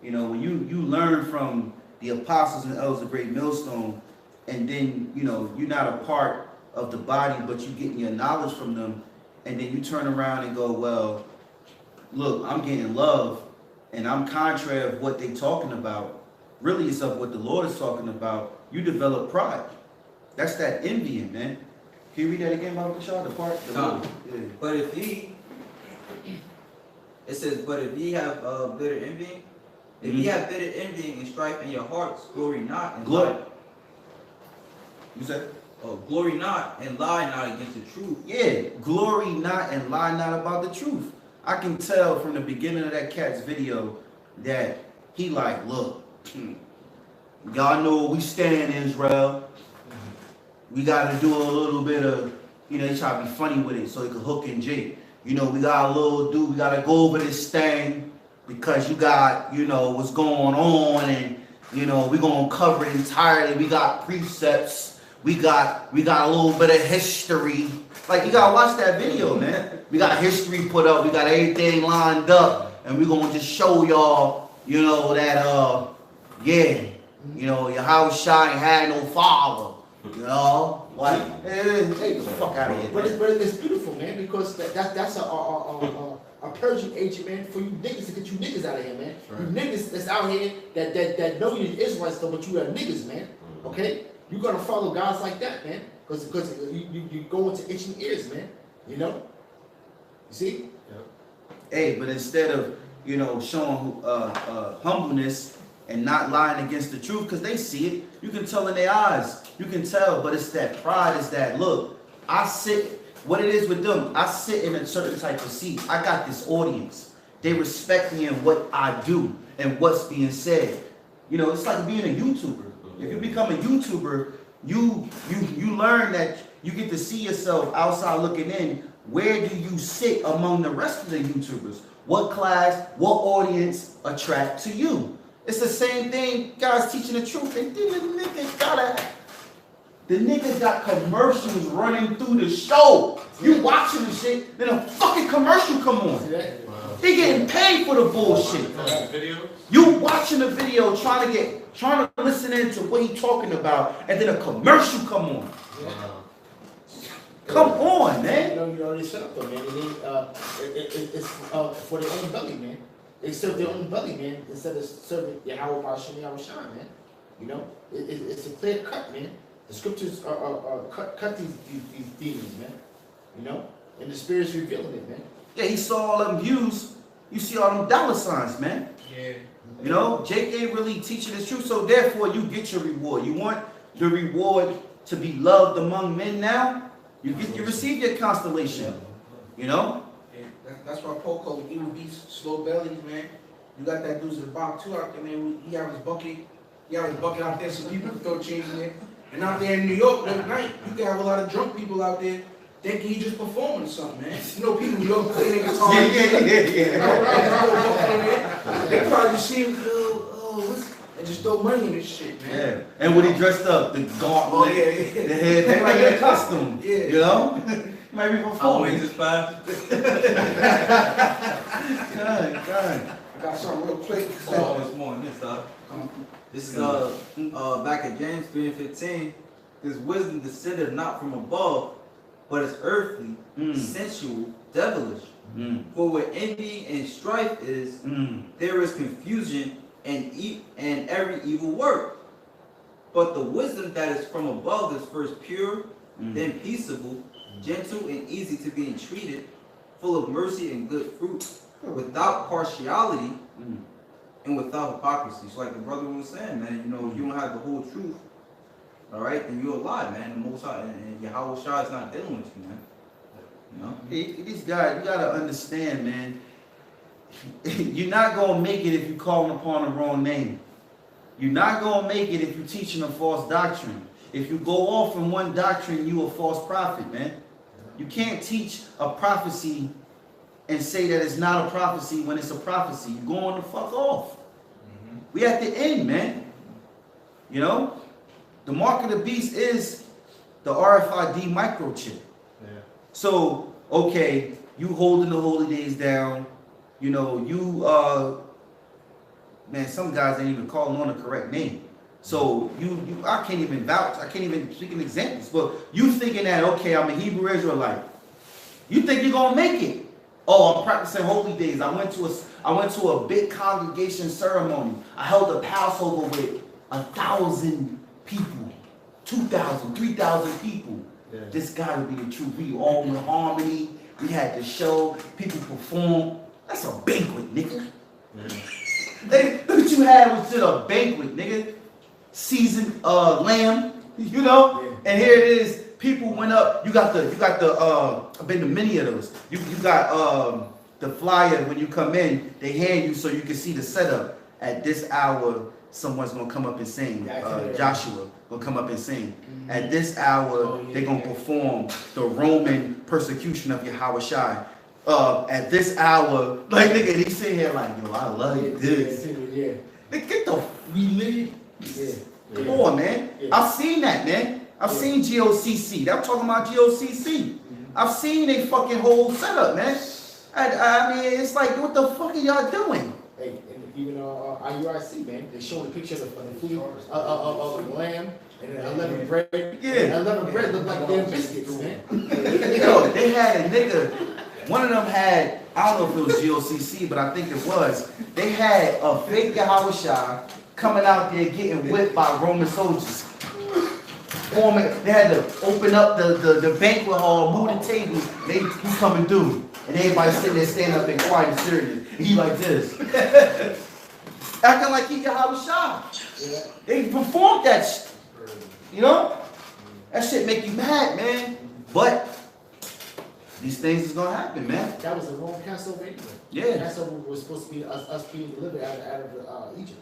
Speaker 3: You know, when you learn from the apostles and elders of Great Millstone, and then, you know, you're not a part of the body, but you getting your knowledge from them, and then you turn around and go, well, look, I'm getting love, and I'm contrary of what they talking about. Really, it's of what the Lord is talking about. You develop pride. That's that envying, man. Can you read that again, Bible Shaw? The part?
Speaker 5: No.
Speaker 3: Yeah.
Speaker 5: But if ye, it says, but if ye have bitter envy, if ye have bitter envy and strife in your hearts, glory not and
Speaker 3: Glory.
Speaker 5: lie.
Speaker 3: You said?
Speaker 5: Glory not and lie not against the truth.
Speaker 3: Yeah, glory not and lie not about the truth. I can tell from the beginning of that cat's video that he like, look, y'all know we stand in Israel. We got to do a little bit of, you know, they try to be funny with it so they can hook and jig. You know, we got to go over this thing because you got, you know, what's going on, and, you know, we're going to cover it entirely. We got precepts. We got a little bit of history. Like, you got to watch that video, man. We got history put up. We got everything lined up, and we're going to just show y'all, you know, that, yeah, you know, your house shine had no father. You know, like, take the fuck out of here.
Speaker 6: But it's beautiful, man, because that's a purging agent, man, for you niggas to get you niggas out of here, man.
Speaker 7: Right.
Speaker 6: You niggas that's out here that know you Israelites though, but you are niggas, man. Okay, you gotta follow guys like that, man, because you go into itching ears, man. You know, you see.
Speaker 3: Hey, but instead of, you know, showing humbleness and not lying against the truth, because they see it. You can tell in their eyes. You can tell, but it's that pride, it's that, look, I sit, what it is with them, I sit in a certain type of seat. I got this audience. They respect me and what I do and what's being said. You know, it's like being a YouTuber. If you become a YouTuber, you learn that you get to see yourself outside looking in. Where do you sit among the rest of the YouTubers? What class, what audience attract to you? It's the same thing, guys teaching the truth. And then the niggas got commercials running through the show. You watching the shit, then a fucking commercial come on. They getting paid for the bullshit. You watching the video, trying to listen into what he talking about, and then a commercial come on. Come on, man.
Speaker 6: You already set up though, man. It's for their own belly, man. They serve their own belly, man, instead of serving Yahweh Hashem Yahweh Shai, man. You know, it's a clear cut, man. The scriptures are cut these demons, man. You know, and the spirit's revealing it, man.
Speaker 3: Yeah, he saw all them views. You see all them dollar signs, man.
Speaker 4: Yeah.
Speaker 3: You know, Jake ain't really teaching the truth, so therefore you get your reward. You want the reward to be loved among men now? You receive your constellation. You know?
Speaker 4: Yeah, that's why Paul called evil beasts slow bellies, man. You got that dude's the box too out there, man. He have his bucket. He have his bucket out there so people can throw change in there. And out there in New York at night, you can have a lot of drunk people out there thinking he just performing something, man. You know, people go play their guitar. Yeah. They probably see him, and just throw money in this shit, man.
Speaker 3: Yeah. And when he dressed up, the gauntlet, the head, they like in a costume.
Speaker 4: Yeah.
Speaker 3: You know? Might be performing.
Speaker 5: Always fine.
Speaker 3: God.
Speaker 4: I got something real quick.
Speaker 5: Oh, it's more than this, dog. This is back at James 3:15. This wisdom descended not from above, but is earthly, sensual, devilish. For where envy and strife is, there is confusion and every evil work. But the wisdom that is from above is first pure, then peaceable, gentle and easy to be entreated, full of mercy and good fruit, without partiality and without hypocrisy. So like the brother was saying, man, you know, if you don't have the whole truth, all right, then you're a lie, man. The Most High and Yahweh Shai is not dealing with you, man. You know?
Speaker 3: These guys, you gotta understand, man. You're not gonna make it if you're calling upon the wrong name. You're not gonna make it if you're teaching a false doctrine. If you go off in one doctrine, you a false prophet, man. You can't teach a prophecy and say that it's not a prophecy when it's a prophecy. You're going the fuck off. We at the end, man. You know? The mark of the beast is the RFID microchip.
Speaker 7: Yeah.
Speaker 3: So, okay, you holding the holy days down. You know, you, man, some guys ain't even calling on the correct name. So, I can't even vouch. I can't even speak in examples. But you thinking that, okay, I'm a Hebrew Israelite. You think you're going to make it. Oh, I'm practicing holy days. I went to a big congregation ceremony. I held a Passover with 1,000 people, 2,000, 3,000 people. Yeah. This got to be the truth. We all in harmony. We had the show. People perform. That's a banquet, nigga. Yeah. Look what you had was just a banquet, nigga. Seasoned lamb, you know. Yeah. And here it is. People went up. You got the. I've been to many of those. You got the flyer when you come in. They hand you so you can see the setup. At this hour, someone's gonna come up and sing. Joshua gonna come up and sing. At this hour, they're gonna perform the Roman persecution of Yahweh Shai. At this hour, like nigga, he sitting here like, yo, I love this.
Speaker 6: Yeah.
Speaker 3: Nigga, get the religion. Come on, man. Yeah. I've seen that, man. I've seen GOCC. I'm talking about GOCC. I've seen a fucking whole setup, man. I mean, it's like, what the fuck are y'all doing?
Speaker 6: Hey, and even IUIC, man, they showing a picture of the food of the lamb and 11 bread. Yeah. And 11 bread look like damn biscuits, man.
Speaker 3: Yo, they had a nigga. One of them had, I don't know if it was GOCC, but I think it was. They had a fake Yahweh Shai coming out there getting whipped by Roman soldiers. They had to open up the banquet hall, move the tables. He coming through. And everybody sitting there standing up and quiet and serious. And he like this. acting like he Yahweh Shah.
Speaker 6: Yeah.
Speaker 3: They performed that shit. You know? That shit make you mad, man. But these things is gonna happen, man.
Speaker 6: That was the wrong Passover anyway.
Speaker 3: Yeah.
Speaker 6: Passover was supposed to be us being delivered out of Egypt.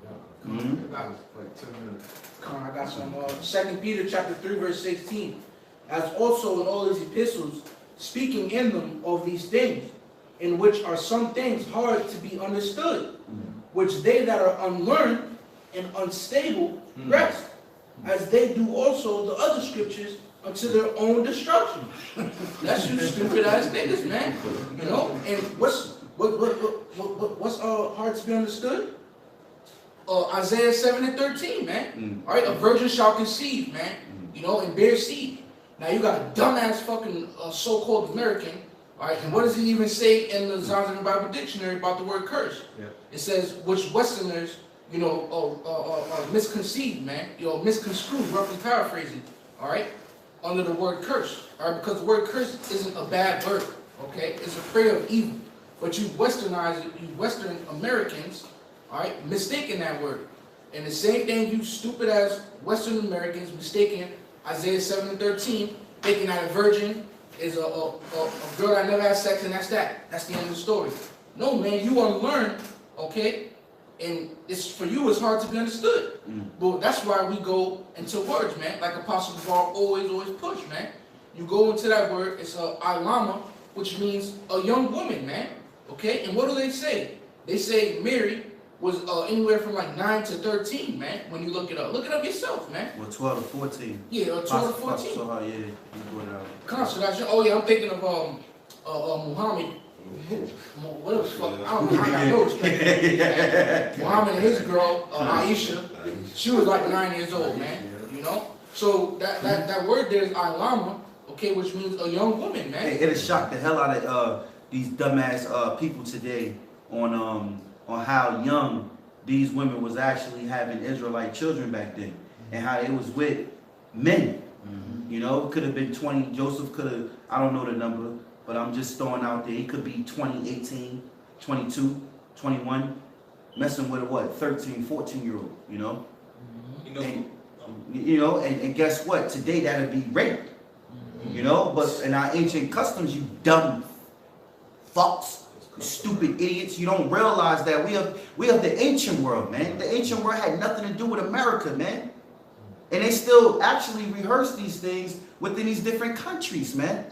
Speaker 6: You know?
Speaker 3: Mhm.
Speaker 1: About like 10 minutes.
Speaker 4: Come on, I got some. 2 Peter chapter 3, verse 16. As also in all his epistles, speaking in them of these things, in which are some things hard to be understood, which they that are unlearned and unstable rest, as they do also the other scriptures unto their own destruction. That's you stupid ass niggas, man. You know, and what's hard to be understood? Isaiah 7 and 13, man. All right, a virgin shall conceive, man. You know, and bear seed. Now you got a dumbass fucking so-called American. All right, and what does he even say in the Zondervan Bible Dictionary about the word curse?
Speaker 1: Yeah.
Speaker 4: It says, which Westerners, you know, misconceived, man. You know, misconstrued, roughly paraphrasing. All right, under the word curse. All right, because the word curse isn't a bad word. Okay, it's a prayer of evil. But you Westernize it, you Western Americans, all right, mistaking that word. And the same thing you stupid ass Western Americans mistaking Isaiah 7 and 13, thinking that a virgin is a girl that never had sex and that's that. That's the end of the story. No, man, you unlearn, okay? And it's for you, it's hard to be understood. But that's why we go into words, man. Like Apostle Paul always push, man. You go into that word, it's Ilama, which means a young woman, man. Okay? And what do they say? They say Mary was anywhere from like 9 to 13, man, when you look it up. Look it up yourself, man.
Speaker 3: Well, 12 to 14.
Speaker 4: Yeah, 12 to 14.
Speaker 3: So, yeah, you go down.
Speaker 4: Constellation. Oh yeah, I'm thinking of Muhammad. What the fuck? I don't know how I know it's Muhammad and his girl, Aisha. She was like 9 years old, man. You know? So that word there is Ilama, okay, which means a young woman, man.
Speaker 3: Hey, it'll shock the hell out of these dumbass people today on how young these women was actually having Israelite children back then, and how it was with men. You know, it could have been 20. Joseph could have, I don't know the number, but I'm just throwing out there. He could be 20, 18, 22, 21, messing with a what, 13, 14-year-old. You know. You know, and guess what? Today that'd be rape. You know, but in our ancient customs, you dumb fucks. Stupid idiots, you don't realize that we have the ancient world, man. The ancient world had nothing to do with America, man. And they still actually rehearse these things within these different countries, man.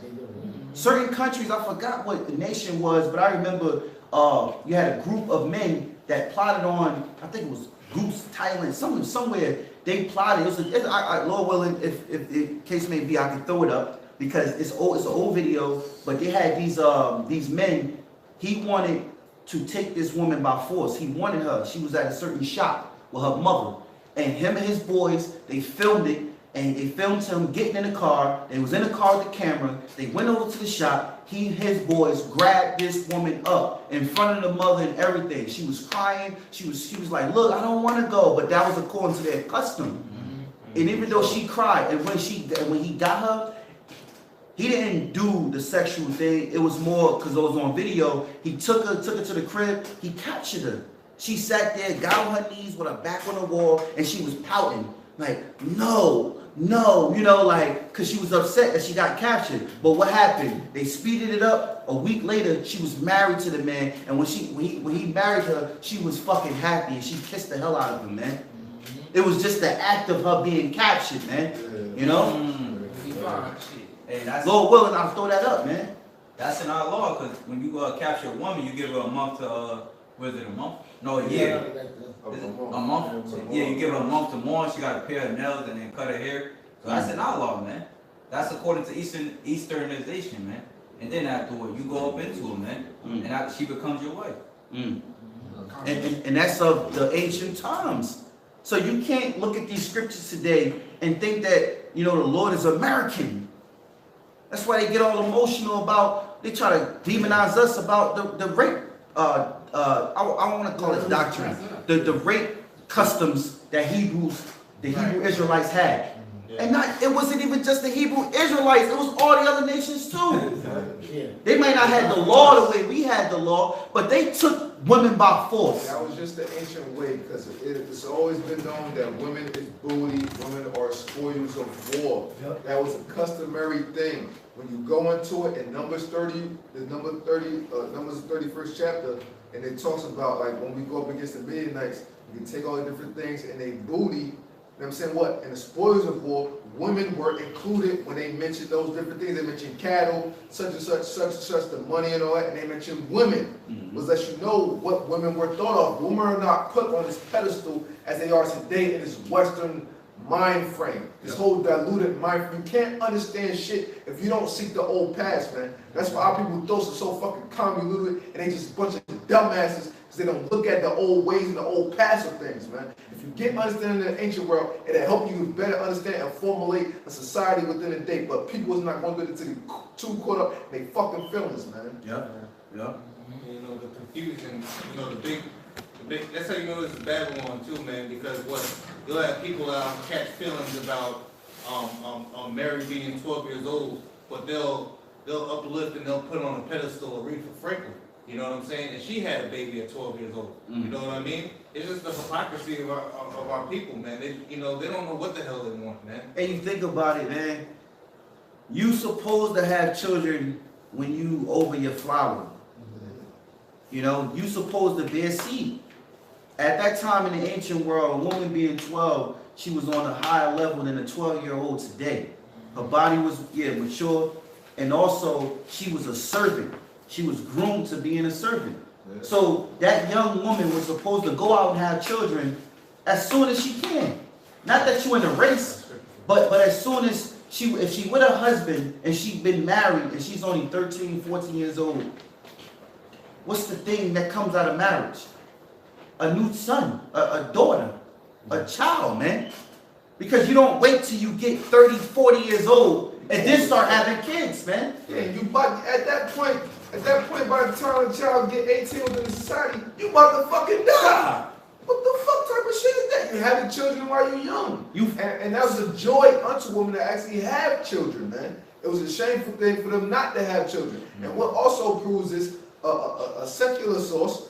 Speaker 3: Certain countries, I forgot what the nation was, but I remember you had a group of men that plotted on, I think it was Goose, Thailand, somewhere they plotted. Lord willing, if the case may be, I can throw it up because it's an old video, but they had these men. He wanted to take this woman by force. He wanted her. She was at a certain shop with her mother. And him and his boys, they filmed it. And they filmed him getting in the car. They was in the car with the camera. They went over to the shop. He and his boys grabbed this woman up in front of the mother and everything. She was crying. She was like, look, I don't want to go. But that was according to their custom. And even though she cried, and when he got her, he didn't do the sexual thing. It was more because it was on video. He took her to the crib. He captured her. She sat there, got on her knees with her back on the wall, and she was pouting. Like, no, you know, like, because she was upset that she got captured. But what happened? They speeded it up. A week later, she was married to the man. And when he married her, she was fucking happy. And she kissed the hell out of him, man. It was just the act of her being captured, man. You know?
Speaker 5: Hey, that's,
Speaker 3: Lord willing, I'll throw that up, man.
Speaker 5: that's in our law, because when you capture a woman, you give her a month to, what is it, a month? No, a year. Is it a month? Yeah, you give her a month to mourn, she got to pare her nails and then cut her hair. So that's in our law, man. That's according to Easternization, man. And then afterward, you go up into her, man. And she becomes your wife.
Speaker 3: And that's of the ancient times. So you can't look at these scriptures today and think that, you know, the Lord is American. That's why they get all emotional about, they try to demonize us about the rape, I want to call it doctrine, the rape customs that the Hebrew Israelites had. And it wasn't even just the Hebrew Israelites, it was all the other nations too.
Speaker 6: can.
Speaker 3: They might not have the law the way we had the law, but they took women by force.
Speaker 1: That was just the ancient way, because it's always been known that women is booty, women are spoils of war.
Speaker 8: Yep.
Speaker 1: That was a customary thing. When you go into it in Numbers 30, the Numbers 31st chapter, and it talks about like when we go up against the Midianites, you can take all the different things and they booty. You know what I'm saying? What? In the spoils of war, women were included when they mentioned those different things. They mentioned cattle, such and such, the money and all that, and they mentioned women. Was let you know what women were thought of. Women are not put on this pedestal as they are today in this Western mind frame. This whole diluted mind frame. You can't understand shit if you don't seek the old past, man. That's why our people those are so fucking convoluted and they just a bunch of dumbasses because they don't look at the old ways and the old past of things, man. If you get understanding of the ancient world, it'll help you better understand and formulate a society within a day. But people is not going to get into the too caught up in their fucking feelings, man.
Speaker 3: Yeah. Yeah.
Speaker 7: You know, the confusion, you know, the big, that's how you know it's Babylon too, man, because what, you'll have people catch feelings about Mary being 12 years old, but they'll uplift and they'll put on a pedestal Aretha Franklin, you know what I'm saying? And she had a baby at 12 years old, you know what I mean? It's just the hypocrisy of our people, man. They, you know, they don't know what the hell they want, man.
Speaker 3: And you think about it, man. You supposed to have children when you over your flower. You know, you supposed to bear seed. At that time in the ancient world, a woman being 12, she was on a higher level than a 12-year-old today. Her body was, mature, and also she was a servant. She was groomed to being a servant. Yeah. So that young woman was supposed to go out and have children as soon as she can. Not that you're in a race, but as soon as if she with her husband and she's been married and she's only 13, 14 years old, what's the thing that comes out of marriage? A new son, a daughter, a child, man. Because you don't wait till you get 30, 40 years old and then start having kids, man.
Speaker 1: Yeah, at that point, by the time the child get 18 within the society, you about to fucking die. What the fuck type of shit is that? You having children while you're young. And that was a joy unto women to actually have children, man. It was a shameful thing for them not to have children. And what also proves this, a secular source,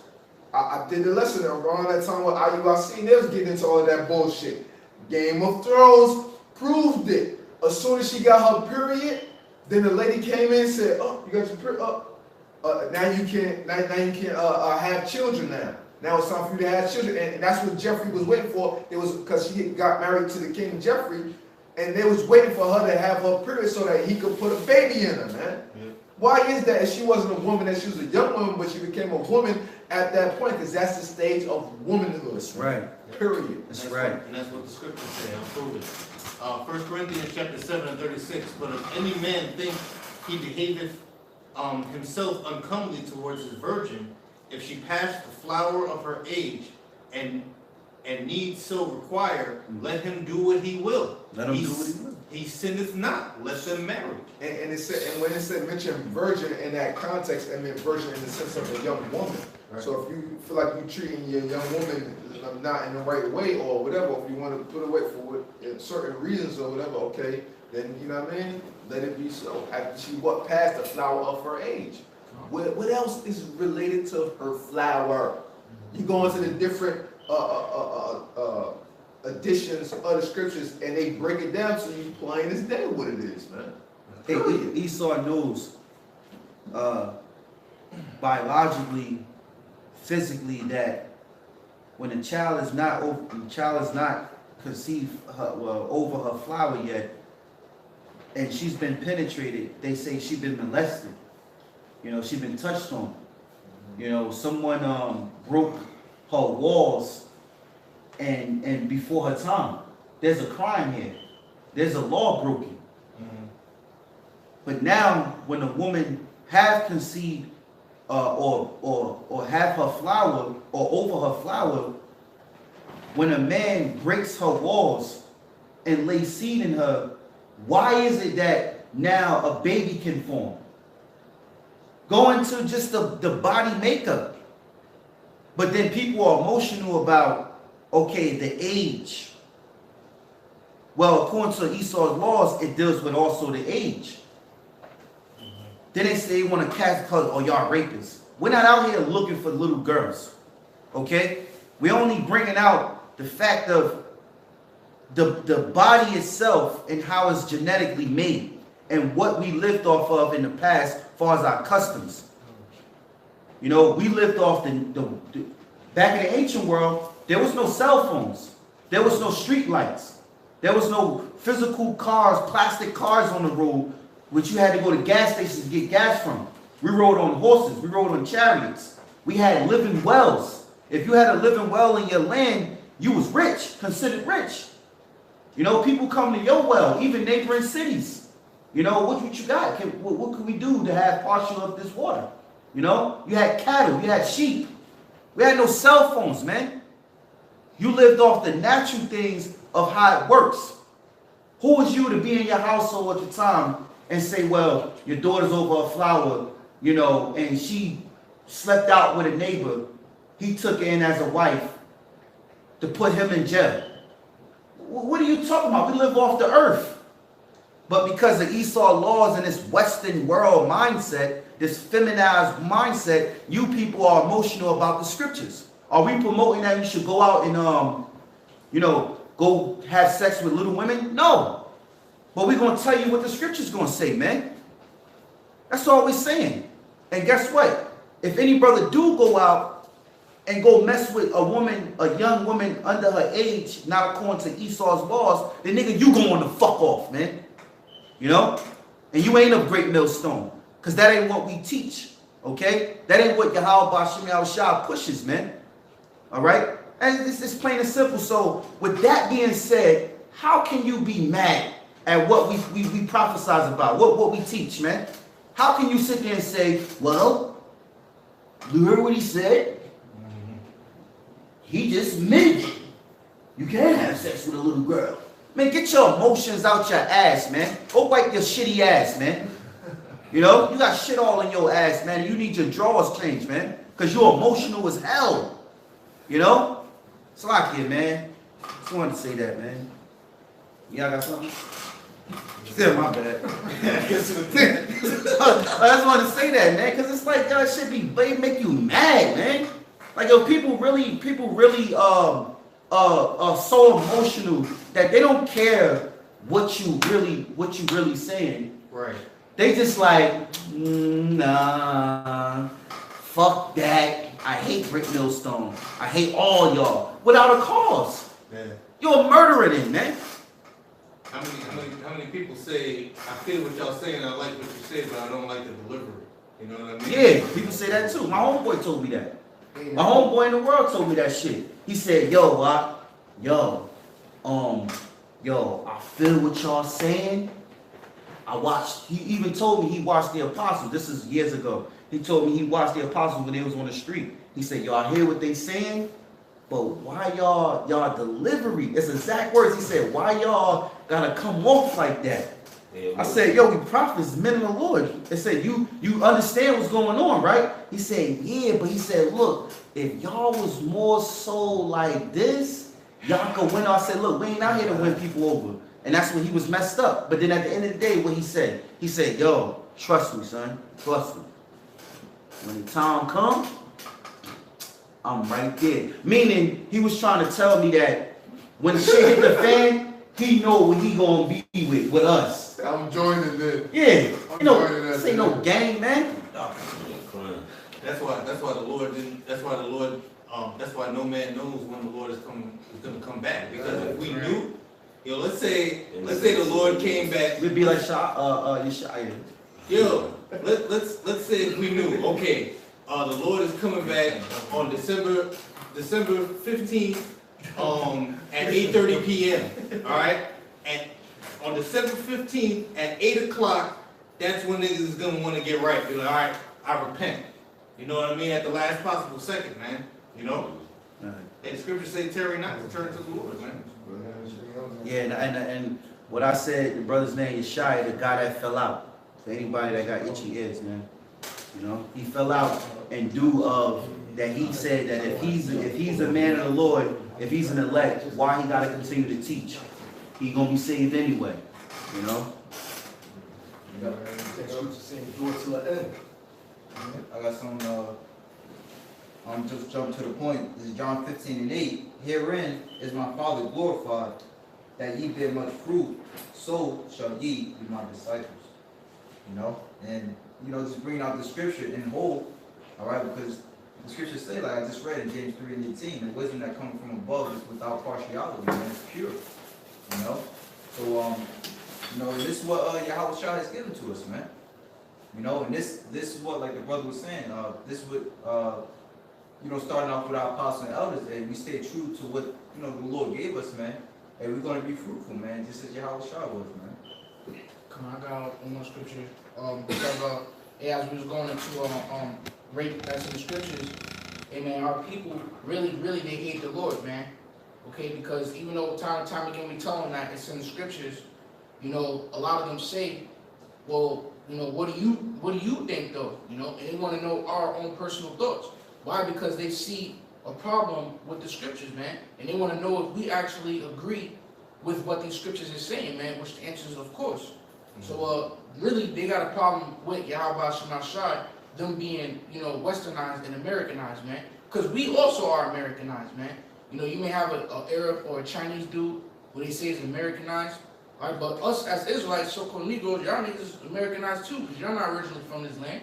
Speaker 1: I did a lesson around that time with IUIC, and they was getting into all of that bullshit. Game of Thrones proved it. As soon as she got her period, then the lady came in and said, "Oh, you got your period? Now you can't have children now. Now it's time for you to have children." And that's what Jeffrey was waiting for. It was because she got married to the King Jeffrey, and they was waiting for her to have her period so that he could put a baby in her, man. Yeah. Why is that? If she wasn't a woman, that she was a young woman, but she became a woman at that point, because that's the stage of womanhood.
Speaker 3: That's right.
Speaker 1: Period.
Speaker 3: That's right.
Speaker 7: And that's what the scriptures say. I'll prove it. 1 Corinthians chapter 7 and 36. But if any man think he behaveth himself uncomely towards his virgin, if she pass the flower of her age, and need so require, let him do what he will.
Speaker 3: Let him do what he will.
Speaker 7: He sinneth not, let them marry.
Speaker 1: And when it said mention virgin in that context, it meant virgin in the sense of a young woman. Right. So if you feel like you're treating your young woman not in the right way or whatever, if you want to put away for certain reasons or whatever, okay, then you know what I mean? Let it be so. After she walked past the flower of her age. What else is related to her flower? You go into the different editions of the scriptures and they break it down to you plain as day what it is, man.
Speaker 3: Hey, Esau knows biologically, physically, that when a child is not conceived over her flower yet, and she's been penetrated, they say she's been molested. You know, she's been touched on. You know, someone broke her walls and before her time. There's a crime here. There's a law broken. But now, when a woman have conceived or have her flower or over her flower, when a man breaks her walls and lays seed in her, why is it that now a baby can form? Go into just the body makeup. But then people are emotional about, okay, the age. Well, according to Esau's laws, it deals with also the age. Then they say they want to cast because, oh, y'all rapists. We're not out here looking for little girls, okay? We're only bringing out the fact of the body itself and how it's genetically made and what we lived off of in the past as far as our customs. You know, we lived off back in the ancient world, there was no cell phones. There was no street lights. There was no physical cars, plastic cars on the road, which you had to go to gas stations to get gas from. We rode on horses. We rode on chariots. We had living wells. If you had a living well in your land, you was rich, considered rich. You know, people come to your well, even neighboring cities. You know, what you got? What can we do to have partial of this water? You know, you had cattle, you had sheep. We had no cell phones, man. You lived off the natural things of how it works. Who was you to be in your household at the time and say, well, your daughter's over a flower, you know, and she slept out with a neighbor. He took her in as a wife to put him in jail. What are you talking about? We live off the earth. But because of Esau laws and this Western world mindset, this feminized mindset, you people are emotional about the scriptures. Are we promoting that you should go out and, you know, go have sex with little women? No. But we're going to tell you what the scripture's going to say, man. That's all we're saying. And guess what? If any brother do go out and go mess with a woman, a young woman under her age, not according to Esau's laws, then nigga, you going to fuck off, man. You know? And you ain't of great millstone. Because that ain't what we teach. Okay? That ain't what Yahweh Bashim Yahushua pushes, man. All right? And it's plain and simple. So with that being said, how can you be mad at what we prophesize about, what we teach, man? How can you sit there and say, well, you heard what he said? He just admitted it. You can't have sex with a little girl. Man, get your emotions out your ass, man. Go wipe your shitty ass, man. You know, you got shit all in your ass, man. You need your drawers changed, man. Because you're emotional as hell. You know? It's like it, man. Just wanted to say that, man. Y'all got something? Still, my bad. I just wanted to say that, man. Because it's like, y'all should be, they make you mad, man. Like, yo, people really are so emotional that they don't care what you really saying.
Speaker 7: Right.
Speaker 3: They just like, nah, fuck that. I hate Rick Millstone. I hate all y'all without a cause.
Speaker 7: Yeah.
Speaker 3: You're a murderer then, man.
Speaker 7: How many people say, I feel what y'all saying, I like what you said, but I don't like the delivery. You know what I mean?
Speaker 3: Yeah, people say that too. My homeboy told me that. My homeboy in the world told me that shit. He said, yo, I feel what y'all saying. He even told me he watched The Apostles. This is years ago. He told me he watched The Apostles when they was on the street. He said, y'all hear what they saying? But why y'all delivery? It's exact words. He said, why y'all gotta come off like that? I said, yo, we prophets, men of the Lord. They said, you understand what's going on, right? He said, yeah, but he said, look, if y'all was more so like this, y'all could win. I said, look, we ain't out here to win people over. And that's when he was messed up. But then at the end of the day, what he said, yo, trust me, son, trust me. When the time comes, I'm right there. Meaning, he was trying to tell me that when the shit hit the fan, he know what he gonna be with us.
Speaker 1: I'm joining it.
Speaker 3: Yeah, this ain't no game, man.
Speaker 7: That's why the Lord didn't. That's why the Lord. That's why no man knows when the Lord is going to come back. Because if we knew, let's say the Lord came back.
Speaker 3: We'd be like Yeshaya.
Speaker 7: Yo, let's say if we knew. Okay, the Lord is coming back on December 15th, at 8:30 p.m. All right, and on December 15th at 8 o'clock, that's when niggas is gonna want to get right. Be like, all right, I repent. You know what I mean? At the last possible second, man. You know? And the scriptures say, tarry not to turn to the Lord, man.
Speaker 3: Yeah, and what I said, the brother's name is Yeshaya, the guy that fell out. For anybody that got itchy ears, man. You know, he fell out in due of that. He said that if he's a man of the Lord, if he's an elect, why he gotta continue to teach? He gonna be saved anyway. You know?
Speaker 8: You know, and the scripture saying, do it till the end.
Speaker 5: I got some, just jump to the point. This is John 15:8. Herein is my Father glorified, that ye bear much fruit, so shall ye be my disciples. You know, and you know, just bringing out the scripture in whole, all right, because the scriptures say, like I just read in James 3:18, the wisdom that comes from above is without partiality, and it's pure. You know, so you know, this is what Yahweh Shai has given to us, man. You know, and this is what, like the brother was saying, this is what you know, starting off with our apostles and elders, and we stay true to what, you know, the Lord gave us, man, and we're gonna be fruitful, man, just as Yahweh Shai was, man.
Speaker 4: Come on, I got one more scripture. Because as we was going into rape that's in the scriptures, hey man, our people really they hate the Lord, man. Okay, because even though time and time again we tell them that it's in the scriptures, you know, a lot of them say, well, you know, what do you think though? You know, and they want to know our own personal thoughts. Why? Because they see a problem with the scriptures, man, and they want to know if we actually agree with what these scriptures are saying, man, which the answer is of course. So, really, they got a problem with Yahweh Shema Shai, them being, you know, westernized and Americanized, man. Because we also are Americanized, man. You know, you may have an Arab or a Chinese dude who they say is Americanized, right? But us as Israelites, so-called Negroes, y'all niggas Americanized too, because y'all not originally from this land.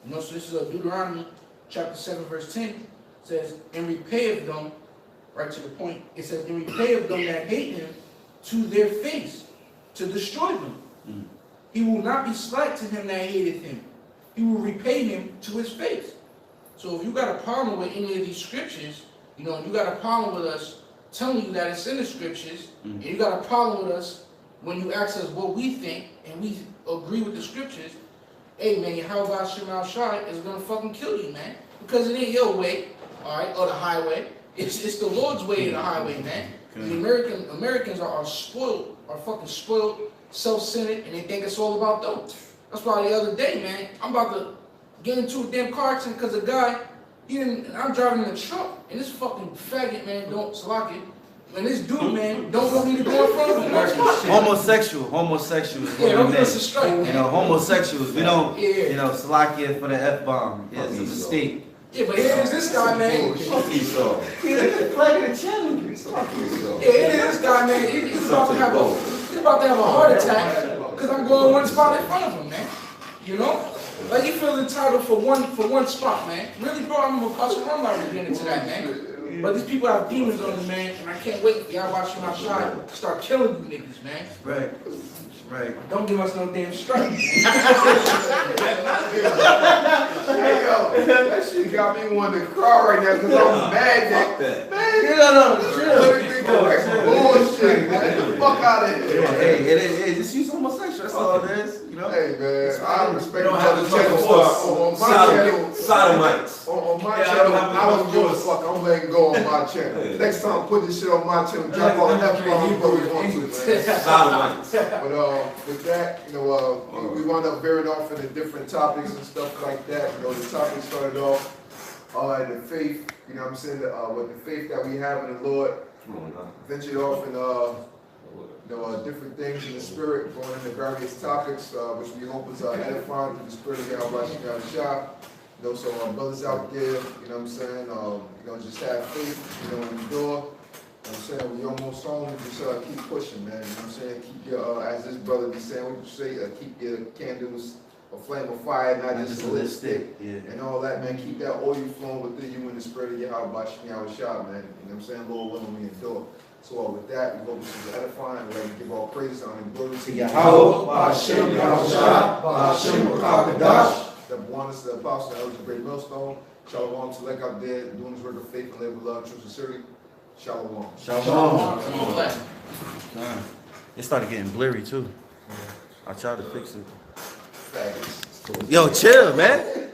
Speaker 4: You know, so this is Deuteronomy chapter 7, verse 10, says, "And repay of them," right to the point, it says, "And repay of them that hate him to their face, to destroy them. He will not be slack to him that hateth him. He will repay him to his face." So if you got a problem with any of these scriptures, you know, and you got a problem with us telling you that it's in the scriptures, and you got a problem with us when you ask us what we think, and we agree with the scriptures, hey man, Yahweh Shema Shai is gonna fucking kill you, man. Because it ain't your way, alright, or the highway. It's the Lord's way to the highway, man. The Americans are spoiled, are fucking spoiled, self-centered, and they think it's all about them. That's why the other day, man, I'm about to get into a damn car accident because a guy, I'm driving in a truck, and this fucking faggot, man, don't slack it. And this dude, man, don't want me to go in front of him.
Speaker 3: Homosexuals.
Speaker 4: Yeah, don't give us a strike.
Speaker 3: You know, homosexuals, we don't,
Speaker 4: Yeah.
Speaker 3: you know, Salakia for the F-bomb. It's a mistake.
Speaker 4: Yeah, but here's this guy, man.
Speaker 3: He's flagging the channel.
Speaker 4: Yeah, here's this guy, man. He's about to have a heart attack because I'm going one spot in front of him, man. You know? Like he feels entitled for one spot, man. Really, bro, I'm about to get into that, man. But these people have demons on them, man, and I can't wait for y'all watching my shot start killing you niggas, man.
Speaker 3: Right.
Speaker 4: Don't give us no damn strike.
Speaker 1: Hey yo, that shit got me wanting to cry right now because I'm mad that. Bullshit, man. Get the fuck out of here.
Speaker 3: Hey, just use homosexual. That's all it is. You know.
Speaker 1: Hey man, I respect
Speaker 2: don't have
Speaker 1: the
Speaker 2: to
Speaker 1: channel.
Speaker 2: talk
Speaker 1: On my channel,
Speaker 2: sodomites.
Speaker 1: on my channel, I don't give a fuck. I'm letting go on my channel. Next time, put this shit on my channel. Drop all the F-bombs where we want to, man.
Speaker 2: Sodomites.
Speaker 1: But with that, you know, we wound up veering off into different topics and stuff like that. You know, the topic started off the faith. You know what I'm saying? With the faith that we have in the Lord. Ventured off in different things in the spirit, going into various topics, which we hope is edifying through the spirit of Yahweh Shai. You know, so brothers out there, you know what I'm saying, you know, just have faith, you know, endure. You know what I'm saying, we almost home, just keep pushing, man. You know what I'm saying, keep your, as this brother be saying, what you say, keep your candles a flame of fire, not just a lit stick, and all that, man. Keep that oil flowing within you in the spirit of Yahweh Shai, man. You know what I'm saying, Lord willing, we endure. So with that, we hope this is edifying. We're going to give all praise, honor, and glory to
Speaker 3: Yahweh, Ba'ashem, Yahushua, Ba'ashem, Rakakadash.
Speaker 1: The oneness, the apostle, the elders, the great millstone. Shalom to Lek out there, doing his work of faith and live with love, truth, and sincerity. Shalom.
Speaker 3: It started getting blurry too. I tried to fix it.
Speaker 1: Faggots.
Speaker 3: Yo, chill, man.